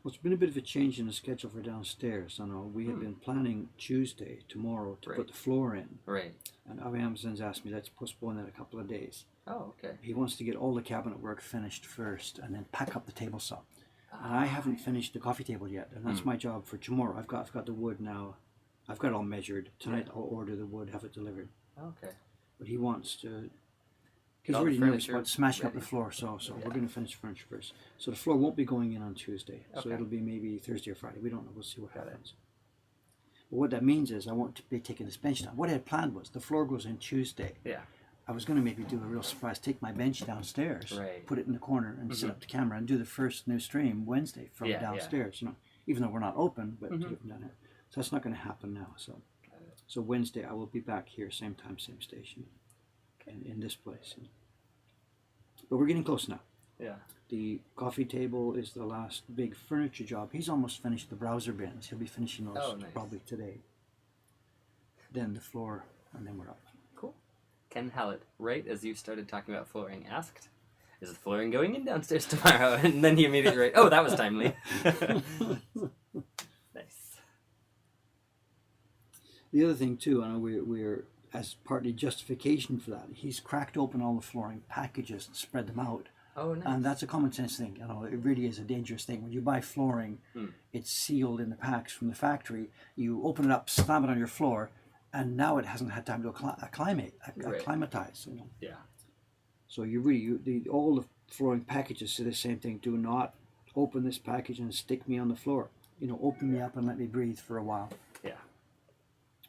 Well, it's been a bit of a change in the schedule for downstairs. I know we had been planning Tuesday, tomorrow, to put the floor in. Right. And Amazon's asked me, let's postpone that a couple of days. Oh, okay. He wants to get all the cabinet work finished first and then pack up the table saw. And I haven't finished the coffee table yet, and that's my job for tomorrow. I've got the wood now. I've got it all measured. Tonight I'll order the wood, have it delivered. Okay. But he wants to... He's really nervous about smashing up the floor, so we're going to finish furniture first. So the floor won't be going in on Tuesday. So it'll be maybe Thursday or Friday. We don't know. We'll see what happens. But what that means is I want to be taking this bench down. What I had planned was the floor goes in Tuesday. Yeah. I was going to maybe do a real surprise, take my bench downstairs, put it in the corner and set up the camera and do the first new stream Wednesday from downstairs. Even though we're not open, but do it down here. So that's not going to happen now. So Wednesday I will be back here, same time, same station, in this place. But we're getting close now. Yeah. The coffee table is the last big furniture job. He's almost finished the browser bins. He'll be finishing those probably today. Then the floor, and then we're up. Cool. Ken Hallett, right as you started talking about flooring, asked, is the flooring going in downstairs tomorrow? And then he immediately wrote, oh, that was timely. Nice. The other thing, too, I know we're as partly justification for that, he's cracked open all the flooring packages and spread them out. Oh, nice. And that's a common sense thing. It really is a dangerous thing. When you buy flooring, it's sealed in the packs from the factory. You open it up, slam it on your floor, and now it hasn't had time to acclimatize. Yeah. So all the flooring packages say the same thing. Do not open this package and stick me on the floor. Open me up and let me breathe for a while. Yeah.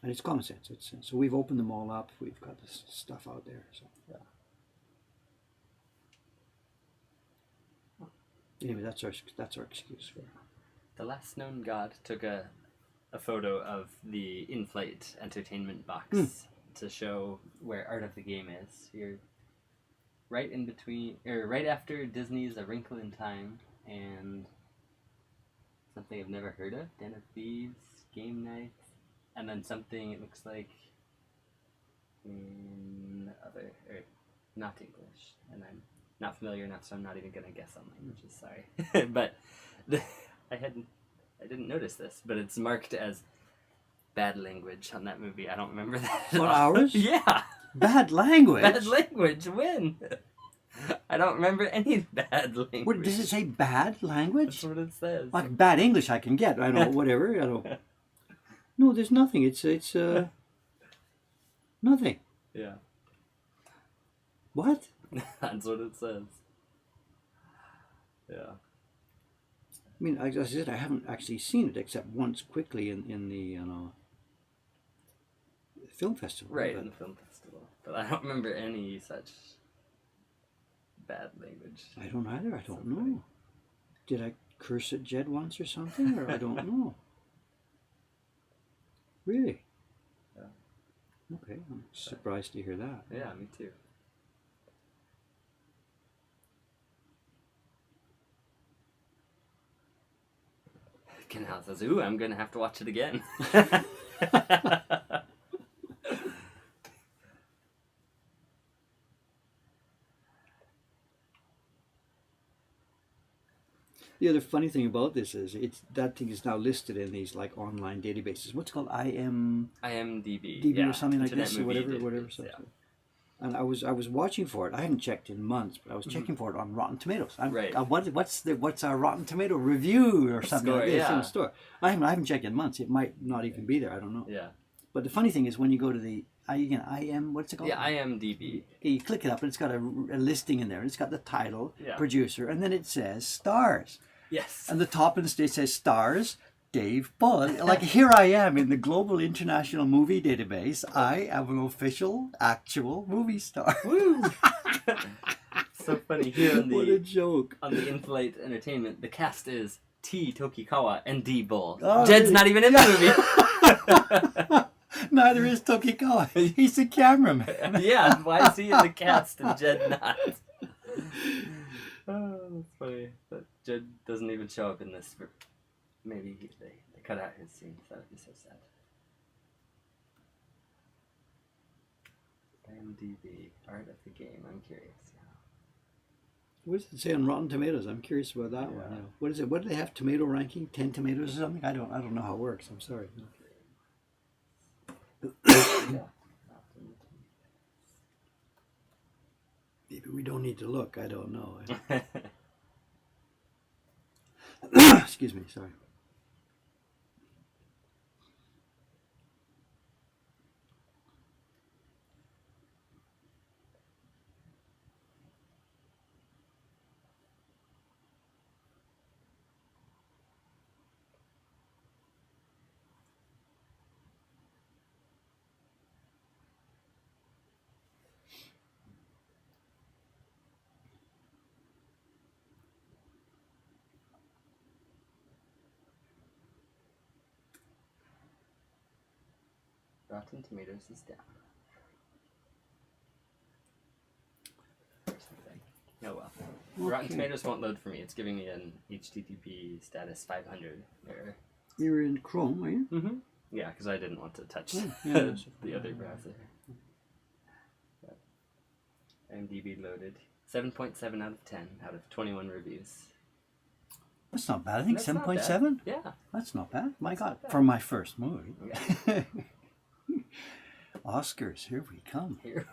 And it's common sense. So we've opened them all up. We've got this stuff out there. So. Yeah. Anyway, that's our excuse for it. The last known god took a photo of the in-flight entertainment box to show where Art of the Game is. You're right in between, or right after Disney's A Wrinkle in Time and something I've never heard of, Den of Thieves, Game Night, and then something it looks like in other, or not English, and I'm not familiar enough, so I'm not even gonna guess on languages. Sorry, but I didn't notice this, but it's marked as bad language on that movie. I don't remember that. On ours? Yeah. Bad language? Bad language. When? I don't remember any bad language. What, does it say bad language? That's what it says. Like bad English I can get. I don't, whatever. I don't. No, there's nothing. It's nothing. Yeah. What? That's what it says. Yeah. I mean, as I said, I haven't actually seen it except once quickly in the film festival. Right, in the film festival. But I don't remember any such bad language. I don't either. I don't know. Did I curse at Jed once or something? Or I don't know. Really? Yeah. Okay, I'm surprised to hear that. Yeah, me too. Canal says, "Ooh, I'm gonna have to watch it again." The other funny thing about this is that thing is now listed in these like online databases. What's it called IMDb, DB yeah, or something like Internet this, or Movie whatever. Database, yeah. And I was watching for it. I hadn't checked in months, but I was checking for it on Rotten Tomatoes. Right. What's our Rotten Tomato review or something like this in the store? I haven't checked in months. It might not even be there. I don't know. Yeah. But the funny thing is when you go to the what's it called? Yeah, IMDb. You click it up and it's got a listing in there. It's got the title, Yeah. producer, and then it says stars. Yes. And the top of the stage says stars, Dave Bull. Like here I am in the Global International Movie Database. I am an official, actual movie star. Woo! So funny here on the What a joke. on the in-flight entertainment. The cast is T. Tokikawa and D. Bull. Oh, Jed's really? not even in the movie. Neither is Tokikawa. He's the cameraman. Yeah, why is he in the cast and Jed not? Oh, that's funny. But Jed doesn't even show up in this. Maybe they cut out his scenes. That would be so sad. IMDb, Art of the Game. I'm curious. What does it say on Rotten Tomatoes? I'm curious about that one. Yeah. Yeah. What is it? What do they have? Tomato ranking? 10 tomatoes or something? I don't know how it works. I'm sorry. Yeah. Maybe we don't need to look. I don't know. Excuse me. Sorry. Rotten Tomatoes is down. Or something. Oh well. Rotten Okay. Tomatoes won't load for me. It's giving me an HTTP status 500 error. You're in Chrome, are you? Mm-hmm. Yeah, because I didn't want to touch yeah, the other browser. But IMDb loaded. 7.7 out of 10 out of 21 reviews. That's not bad. I think That's not 7.7. bad. Yeah. That's not bad. My God, bad. for my first movie. Yeah. Oscars, here we come. Here.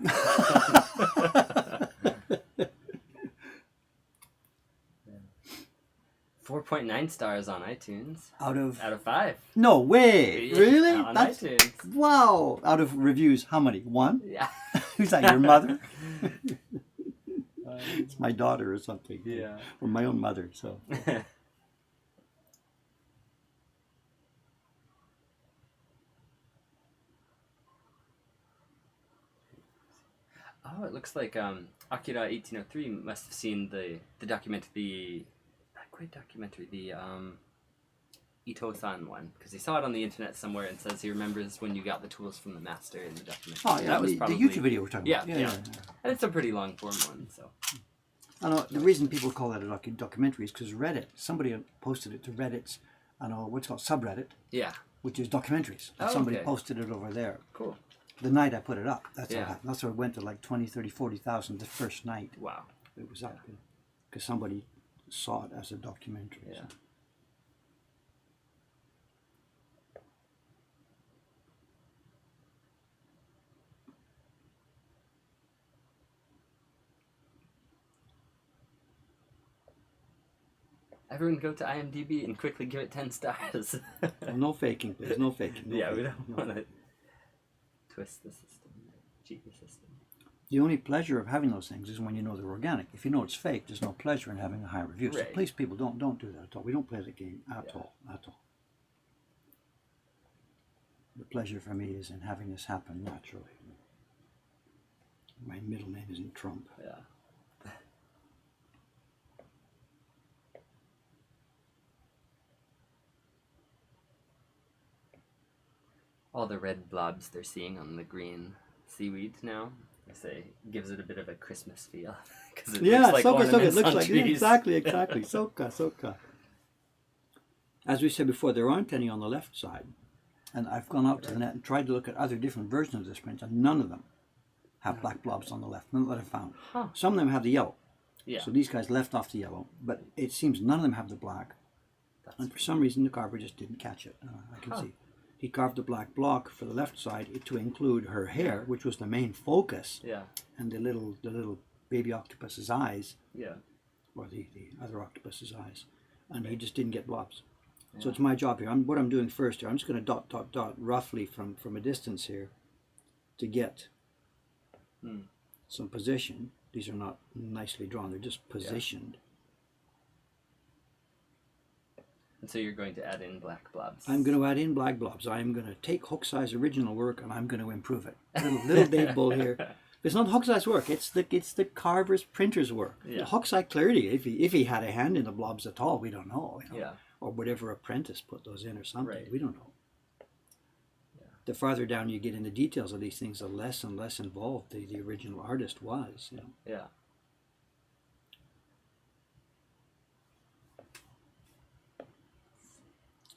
4.9 stars on iTunes. Out of 5. no way, Yeah, really? on That's iTunes. wow. Out of reviews, how many? 1? Yeah. Who's that? Your mother? It's my daughter or something. Yeah. Or my own mother. So. Oh, it looks like Akira 1803 must have seen the documentary, quite documentary. The Ito-san one, because he saw it on the internet somewhere and says he remembers when you got the tools from the master in the documentary. Oh, yeah, that was the YouTube video we're talking about. Yeah. And it's a pretty long form one, so. I know the reason people call that a documentary is because Reddit, somebody posted it to Reddit's, what's called subreddit. Yeah. Which is documentaries. Oh, somebody okay. posted it over there. Cool. The night I put it up, that's Yeah. what happened. That's where it went to like 20, 30, 40,000 the first night. Wow. It was up because somebody saw it as a documentary. Yeah. So. Everyone go to IMDb and quickly give it 10 stars. Well, no faking, please. No faking. No yeah, faking. we don't want to twist the system, cheat the system. The only pleasure of having those things is when you know they're organic. If you know it's fake, there's no pleasure in having a high review. So Right. please, people, don't do that at all. We don't play the game at all. The pleasure for me is in having this happen naturally. My middle name isn't Trump. Yeah. All the red blobs they're seeing on the green seaweed now, I say, gives it a bit of a Christmas feel. Because it looks like ornaments It looks on like trees. exactly. Soka. As we said before, there aren't any on the left side, and I've gone out to the net and tried to look at other different versions of this print, and none of them have black blobs on the left. None that I've found. Huh. Some of them have the yellow. Yeah. So these guys left off the yellow, but it seems none of them have the black. And for some reason, the carver just didn't catch it. I can see. He carved a black block for the left side to include her hair, which was the main focus, Yeah. and the little baby octopus's eyes, Yeah. or the other octopus's eyes, and he just didn't get blobs. Yeah. So it's my job here. What I'm doing first here, I'm just going to dot roughly from a distance here to get some position. These are not nicely drawn; they're just positioned. Yeah. And so you're going to add in black blobs. I'm going to add in black blobs. I'm going to take Hokusai's original work and I'm going to improve it. Little Dave Bull here. It's not Hokusai's work. It's the carver's printer's work. Yeah. Hokusai clearly, if he had a hand in the blobs at all, we don't know. Yeah. Or whatever apprentice put those in or something. Right. We don't know. Yeah. The farther down you get in the details of these things, the less and less involved the original artist was. Yeah.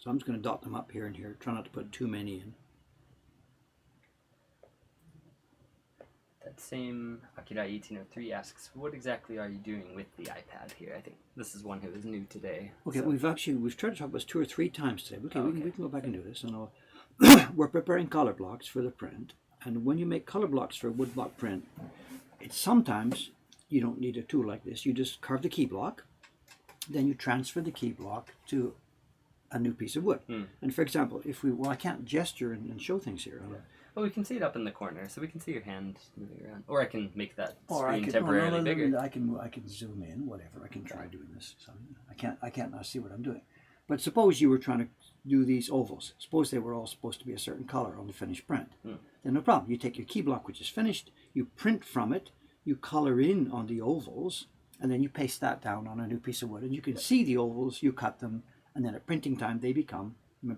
So I'm just going to dot them up here and here. Try not to put too many in. That same Akira1803 asks, what exactly are you doing with the iPad here? I think this is one who is new today. Okay, so. we've tried to talk about this 2 or 3 times today. Okay, we can go back and do this. We're preparing color blocks for the print, and when you make color blocks for a woodblock print, it's sometimes you don't need a tool like this. You just carve the key block, then you transfer the key block to a new piece of wood. And for example, I can't gesture and show things here. Yeah. Well, we can see it up in the corner, so we can see your hand moving around. Or I can make that screen temporarily bigger. I can zoom in, whatever. I can try doing this. So I can't now see what I'm doing. But suppose you were trying to do these ovals. Suppose they were all supposed to be a certain color on the finished print. Then no problem. You take your key block, which is finished, you print from it, you color in on the ovals, and then you paste that down on a new piece of wood. And you can see the ovals, you cut them, and then at printing time they become,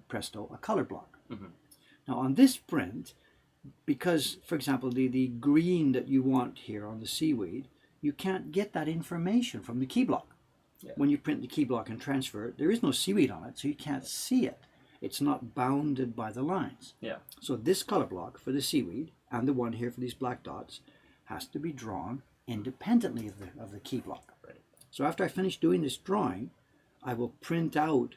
presto, a color block. Now on this print, because, for example, the green that you want here on the seaweed, you can't get that information from the key block. Yeah. When you print the key block and transfer it, there is no seaweed on it, so you can't see it. It's not bounded by the lines. Yeah. So this color block for the seaweed and the one here for these black dots has to be drawn independently of the key block. Right. So after I finish doing this drawing, I will print out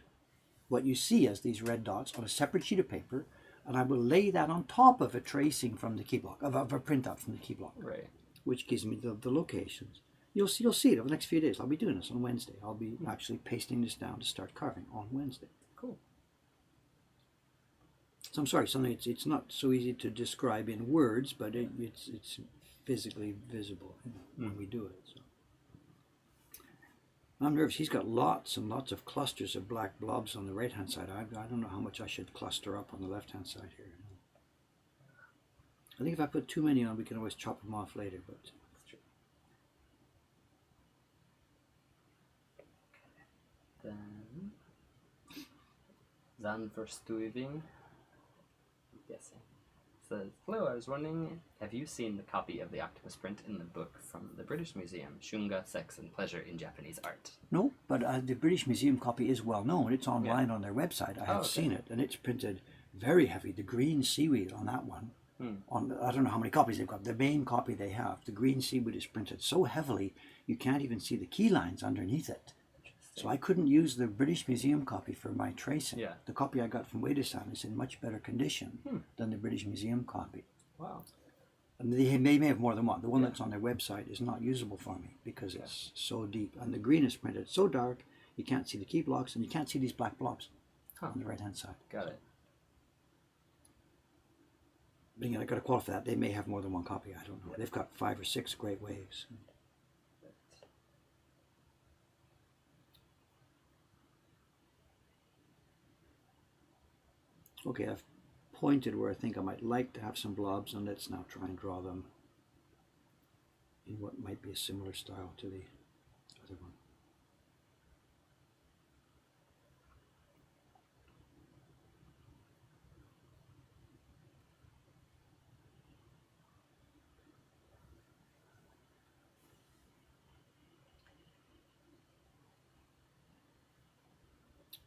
what you see as these red dots on a separate sheet of paper, and I will lay that on top of a tracing from the key block, of a printout from the key block, right, which gives me the locations. You'll see it over the next few days. I'll be doing this on Wednesday. I'll be actually pasting this down to start carving on Wednesday. Cool. So I'm sorry, it's not so easy to describe in words, but it's physically visible when we do it. So. I'm nervous. He's got lots and lots of clusters of black blobs on the right-hand side. I don't know how much I should cluster up on the left-hand side here. I think if I put too many on, we can always chop them off later. But Zanverstuiving. I'm guessing. It says, hello, I was wondering, have you seen the copy of the octopus print in the book from the British Museum, Shunga, Sex and Pleasure in Japanese Art? No, but the British Museum copy is well known. It's online on their website. I have seen it, and it's printed very heavy. The green seaweed on that one, I don't know how many copies they've got. The main copy they have, the green seaweed is printed so heavily you can't even see the key lines underneath it. So I couldn't use the British Museum copy for my tracing. Yeah. The copy I got from Weidesan is in much better condition than the British Museum copy. Wow. And they may have more than one. The one that's on their website is not usable for me because it's so deep. And the green is printed so dark, you can't see the key blocks and you can't see these black blobs on the right-hand side. Got it. But again, I got to qualify that. They may have more than one copy. I don't know. They've got 5 or 6 great waves. Okay, I've pointed where I think I might like to have some blobs, and let's now try and draw them in what might be a similar style to the other one.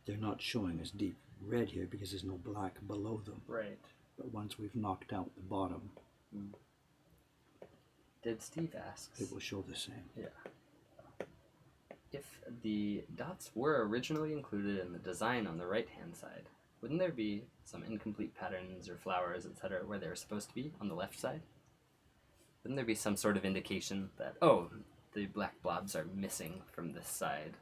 They're not showing as deep red here because there's no black below them. Right. But once we've knocked out the bottom, Did Steve asks, it will show the same. Yeah. If the dots were originally included in the design on the right-hand side, wouldn't there be some incomplete patterns or flowers, etc., where they're supposed to be on the left side? Wouldn't there be some sort of indication that, oh, the black blobs are missing from this side?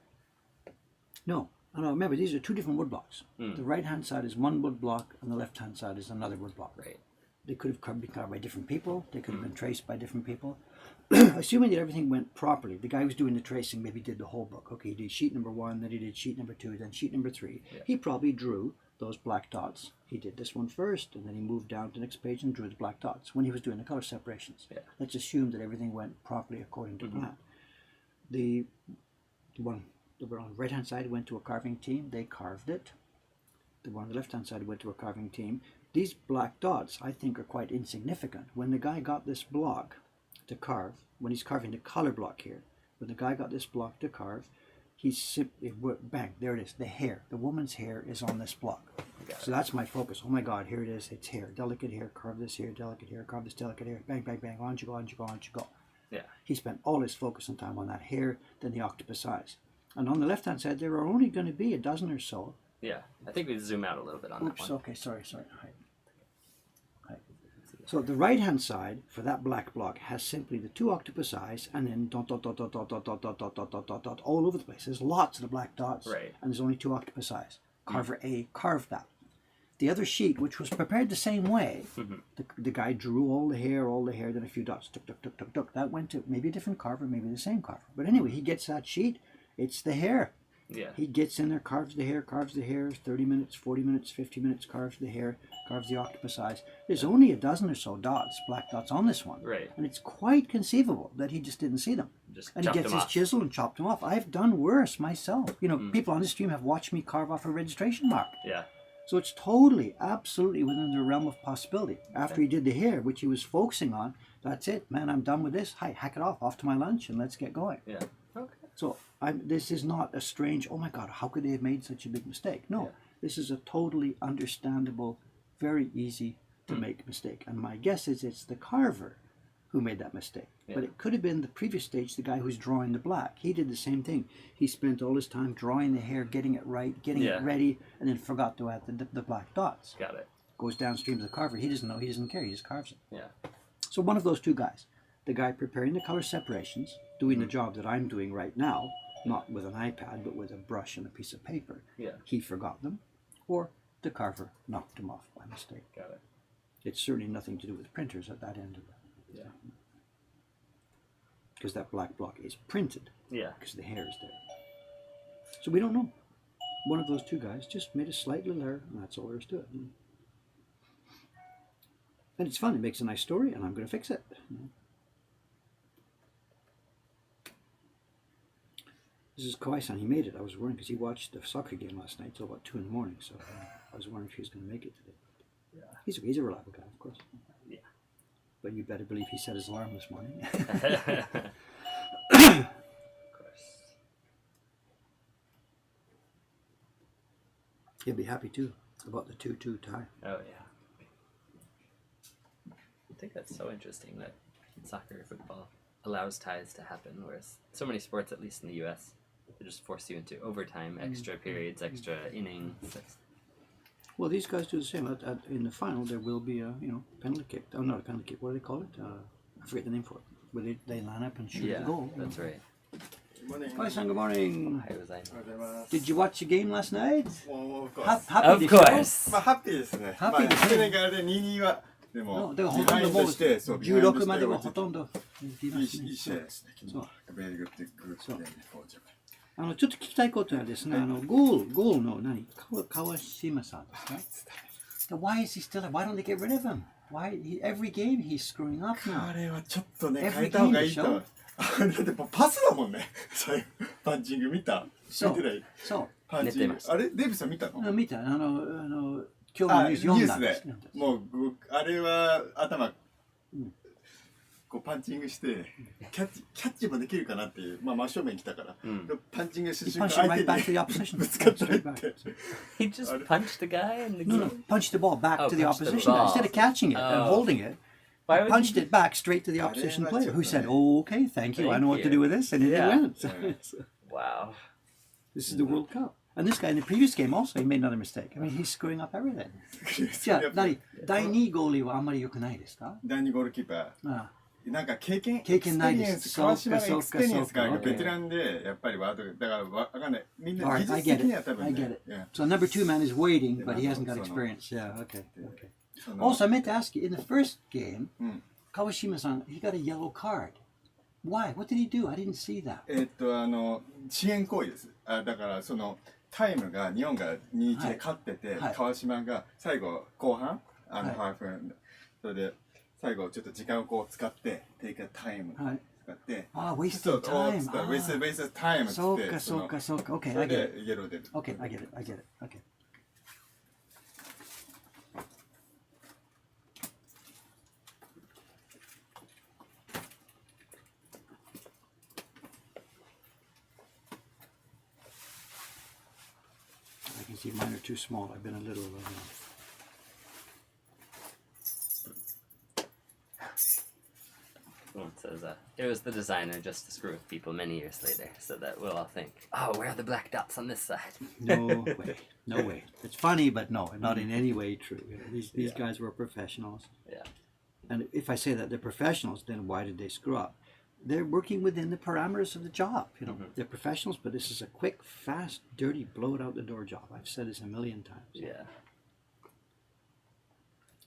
No. No, remember, these are 2 different wood blocks. The right-hand side is one wood block, and the left-hand side is another wood block. Right. They could have been carved by different people. They could have been traced by different people. Assuming that everything went properly, the guy who's doing the tracing maybe did the whole book. Okay, he did sheet number 1, then he did sheet number 2, then sheet number 3. Yeah. He probably drew those black dots. He did this one first, and then he moved down to the next page and drew the black dots when he was doing the color separations. Yeah. Let's assume that everything went properly according to plan. The one on the right-hand side went to a carving team. They carved it. The one on the left-hand side went to a carving team. These black dots, I think, are quite insignificant. When the guy got this block to carve, when he's carving the color block here, when the guy got this block to carve, he simply, bang, there it is, the hair. The woman's hair is on this block. So that's my focus. Oh my God, here it is. It's hair. Delicate hair, carve this hair, delicate hair, carve this delicate hair. Bang, bang, bang, on you go, on you go, on you go. Yeah. He spent all his focus and time on that hair, then the octopus eyes. And on the left-hand side, there are only going to be a dozen or so. Yeah, I think we zoom out a little bit on that one. Okay, sorry. Right. So the right-hand side for that black block has simply the 2 octopus eyes, and then dot, dot, dot, dot, dot, dot, dot, dot, dot, dot, dot, dot, dot, all over the place. There's lots of the black dots, right. And there's only 2 octopus eyes. Carver A carved that. The other sheet, which was prepared the same way, the guy drew all the hair, then a few dots, tuk, tuk, tuk, tuk, tuk. That went to maybe a different carver, maybe the same carver. But anyway, he gets that sheet. It's the hair. Yeah. He gets in there, carves the hair, 30 minutes, 40 minutes, 50 minutes, carves the hair, carves the octopus eyes. There's only a dozen or so dots, black dots on this one. Right. And it's quite conceivable that he just didn't see them. And he gets his chisel and chopped them off. I've done worse myself. You know, people on the stream have watched me carve off a registration mark. Yeah. So it's totally, absolutely within the realm of possibility. After he did the hair, which he was focusing on, that's it, man, I'm done with this. Hi, hack it off to my lunch, and let's get going. Yeah. Okay. So this is not a strange, oh my God, how could they have made such a big mistake? No, this is a totally understandable, very easy to make mistake. And my guess is it's the carver who made that mistake. Yeah. But it could have been the previous stage, the guy who's drawing the black. He did the same thing. He spent all his time drawing the hair, getting it right, getting it ready, and then forgot to add the black dots. Got it. Goes downstream to the carver. He doesn't know, he doesn't care, he just carves it. Yeah. So one of those 2 guys, the guy preparing the color separations, doing the job that I'm doing right now, not with an iPad, but with a brush and a piece of paper. Yeah. He forgot them, or the carver knocked them off by mistake. Got it. It's certainly nothing to do with printers at that end of it. Yeah. Because that black block is printed. Yeah. Because the hair is there. So we don't know. One of those 2 guys just made a slight little error, and that's all there is to it. And it's fun. It makes a nice story, and I'm going to fix it. This is Kawai-san. He made it. I was worried because he watched the soccer game last night till about 2 in the morning. So I was wondering if he was going to make it today. Yeah. He's a reliable guy, of course. Yeah. But you better believe he set his alarm this morning. Of course. He'll be happy too about the 2-2 tie. Oh yeah. I think that's so interesting that soccer or football allows ties to happen, whereas so many sports, at least in the U.S., they just force you into overtime, extra periods, extra innings. Well, these guys do the same. In the final, there will be a penalty kick. Oh, not a penalty kick. What do they call it? I forget the name for it. Where they line up and shoot the goal. That's right. Good morning. Hi, son. Good morning. Hi, Did you watch the game last night? Well, of course. Happy Of でしょ course. まあハッピーですね。ハッピーですねセネガルで2-2はでもだからほビハインとんどもうドしてそうビハインドして16まではほとんど出まいいすね。いい試合ですね。そう。ベリーグッドグッドゲームフォージャパン。ちょっと聞きたいことはですね、ゴールの川島さんですか Why is he still there? Why don't they get rid of him? Every game he's screwing up now. 彼はちょっとね Every 変えた方がいい game と思う。だってもうパスだもんね。最後パンチング見た？そう見てないそパンチング寝てま。したあれデイビスさん見たの？う。見た。今日のあニュースニュ読んだんで。ースですもうあれは頭こうパンチングしてキャッチもできるかなっていうまあ真正面来たから、パンチングして瞬 He 間 punched it 相 right 手 back to the に opposition. ぶつかったら Straight っ back. て He just punched the guy in the No, game. punched the ball back Oh, to the punched the opposition. ball. Instead of catching it and Oh. holding it, Why would punched he- it back straight to the opposition player, who said, "Oh, okay, thank you. I know what to do with this," and in Yeah. it went. Wow. This is the World Cup. And this guy in the previous game also, he made another mistake. I mean, he's screwing up everything. じゃあ、第2ゴールはあんまり良くないですか？第2ゴールキーパーあなんか経験ないです川島のエクスペリエンスがそうかベテランでやっぱりワールドだからわかんないみん All な right, 技 I 術 get 的に it. は多 I 分 get ね it. So number 2 man is waiting, but he Yeah, hasn't got so no. experience. Yeah, okay. その Also, I meant to ask you, in the first game, うん Kawashima-san, he got a yellow card. Why? What did he do? I didn't see that. 遅延行為ですだからそのタイムが日本が 2-1 で勝ってて、はい川島が最後後半はいハーフそれで最後ちょっと時間をこう使ってテイクタイムはい使ってああ、ちょ wasted っと time. ウェイスタイムっつってそうか、そうか、そうか。Okay, そ I れ get it. でイエロー出る Okay, I get it. I get it. Okay. I can see mine are too small. I've been a little. Someone says it was the designer just to screw with people many years later, so that we'll all think, oh, where are the black dots on this side? No way. No way. It's funny, but no, not in any way true. These guys were professionals. Yeah. And if I say that they're professionals, then why did they screw up? They're working within the parameters of the job. They're professionals, but this is a quick, fast, dirty, blow it out the door job. I've said this a million times. Yeah.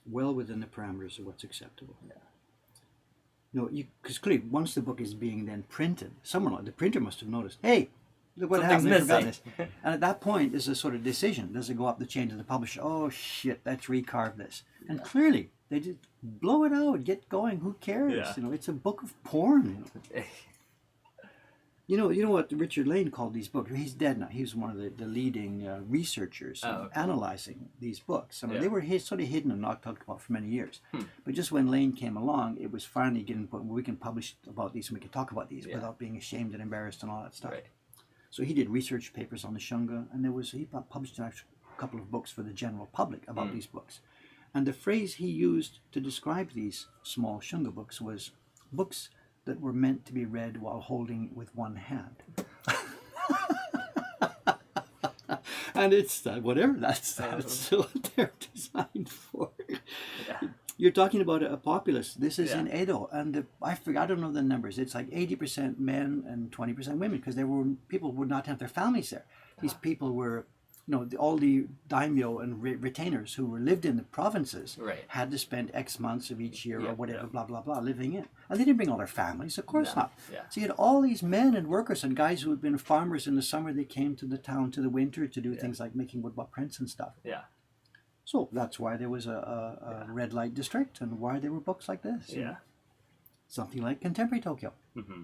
Well within the parameters of what's acceptable. Yeah. No, because clearly, once the book is being then printed, the printer must have noticed, hey, look what happened, they forgot this. And at that point, there's a sort of decision. Does it go up the chain to the publisher? Oh, shit, let's recarve this. And clearly, they just blow it out, get going, who cares? Yeah. It's a book of porn. You know what Richard Lane called these books? He's dead now. He was one of the leading researchers analyzing these books. I mean, they were sort of hidden and not talked about for many years. But just when Lane came along, it was finally getting put where we can publish about these and we can talk about these without being ashamed and embarrassed and all that stuff. Right. So he did research papers on the Shunga, and he published a couple of books for the general public about these books. And the phrase he used to describe these small Shunga books was books that were meant to be read while holding with one hand. And it's whatever that's what they're designed for. Yeah. You're talking about a populace. This is in Edo, and I don't know the numbers. It's like 80% men and 20% women, because people would not have their families there. These people were, all the daimyo and retainers who lived in the provinces had to spend X months of each year or whatever, blah, blah, blah, living in. And they didn't bring all their families, of course not. Yeah. So you had all these men and workers and guys who had been farmers in the summer. They came to the town to the winter to do things like making woodblock prints and stuff. Yeah. So that's why there was a red light district and why there were books like this. Yeah. Something like Contemporary Tokyo. Mm-hmm.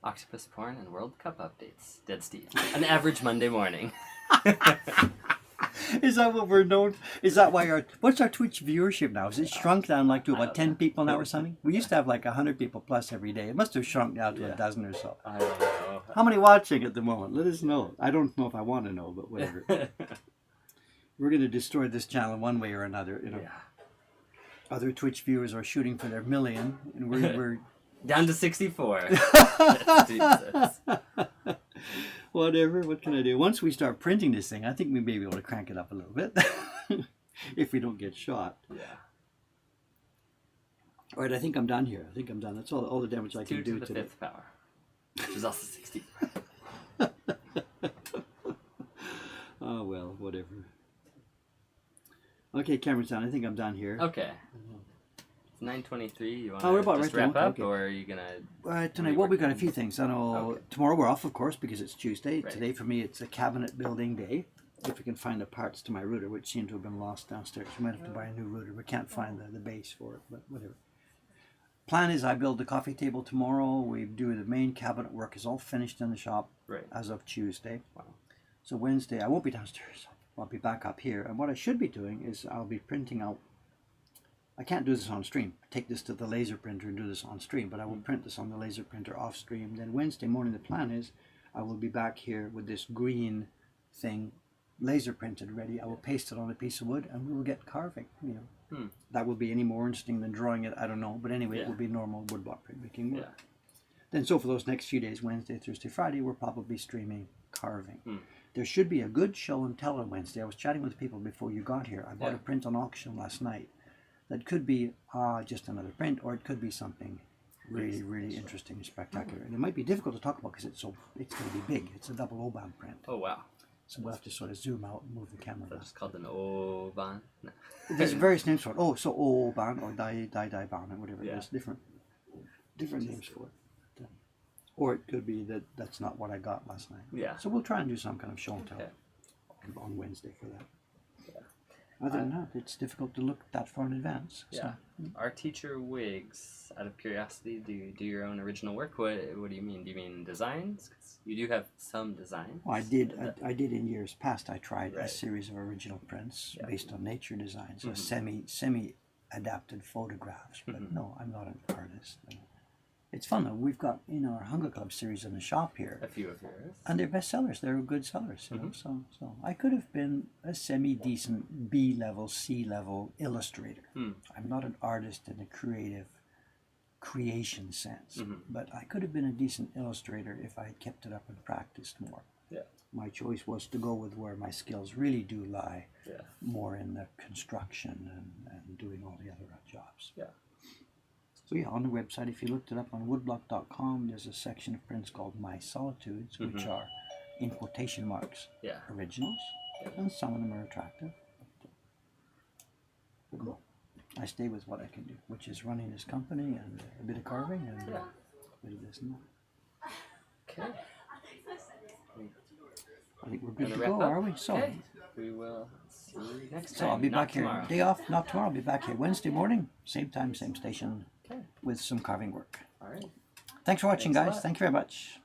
Octopus porn and World Cup updates. Dead Steve. An average Monday morning. Is that what we're known? Is that why what's our Twitch viewership now? Is it shrunk down like to about 10 people now or something? We used to have like 100 people plus every day. It must have shrunk down to a dozen or so. I don't know. How many watching at the moment? Let us know. I don't know if I want to know, but whatever. We're going to destroy this channel one way or another. You know, other Twitch viewers are shooting for their million, and we're down to 64. Whatever. What can I do? Once we start printing this thing, I think we may be able to crank it up a little bit, if we don't get shot. Yeah. All right. I think I'm done here. I think I'm done. That's all the damage I can do to the today. 5th power, which is also 60. Oh well, whatever. Okay, camera's down. I think I'm done here. Okay. It's 9:23. You want we're to about just right wrap down. up, Okay. or are you gonna? Tonight, well, we got a few things. I know Okay. tomorrow we're off, of course, because it's Tuesday. Right. Today for me, it's a cabinet building day. If we can find the parts to my router, which seem to have been lost downstairs, we might have to buy a new router. We can't find the base for it, but whatever. Plan is I build the coffee table tomorrow. We do the main cabinet work is all finished in the shop as of Tuesday. Wow. So Wednesday I won't be downstairs. I'll be back up here. And what I should be doing is I'll be printing out. I can't do this on stream. Take this to the laser printer and do this on stream, but I will print this on the laser printer off stream. Then Wednesday morning the plan is I will be back here with this green thing laser printed ready. I will paste it on a piece of wood and we will get carving. You know, that will be any more interesting than drawing it. I don't know, but anyway, it will be normal woodblock printmaking work. Then so for those next few days, Wednesday, Thursday, Friday, we're probably streaming carving. There should be a good show and tell on Wednesday. I was chatting with people before you got here. I bought a print on auction last night. That could be just another print, or it could be something really, really interesting and spectacular. And it might be difficult to talk about because it's going to be big. It's a double O-band print. Oh wow! So we'll have to sort of zoom out and move the camera back. It's called an O-ban. No. There's various names for it. Oh, so O-band or Dai-ban or whatever. There's different names for it. Or it could be that that's not what I got last night. Yeah. So we'll try and do some kind of show and tell on Wednesday for that. Other than that, it's difficult to look that far in advance. Yeah. So. Our teacher Wiggs, out of curiosity, do you do your own original work? What do you mean? Do you mean designs? 'Cause you do have some design. Well, I did in years past. I tried a series of original prints based on nature designs, so semi adapted photographs. But no, I'm not an artist. It's fun though. We've got in our Hunger Club series in the shop here. A few of yours. And they're bestsellers. They're good sellers, you know. So I could have been a semi-decent B-level, C-level illustrator. I'm not an artist in a creative creation sense, but I could have been a decent illustrator if I had kept it up and practiced more. Yeah. My choice was to go with where my skills really do lie, more in the construction and doing all the other jobs. Yeah. So yeah, on the website, if you looked it up on woodblock.com, there's a section of prints called My Solitudes, which are, in quotation marks, originals, and some of them are attractive. But no, I stay with what I can do, which is running this company and a bit of carving and a bit of this and that. Okay. I think we're good to go, are we? So, we will see you next time. So I'll be Not back tomorrow. here. Day off, not tomorrow. I'll be back here Wednesday morning, same time, same station, Okay. with some carving work. All right. Thanks for watching, Thanks a guys. lot. Thank you very much.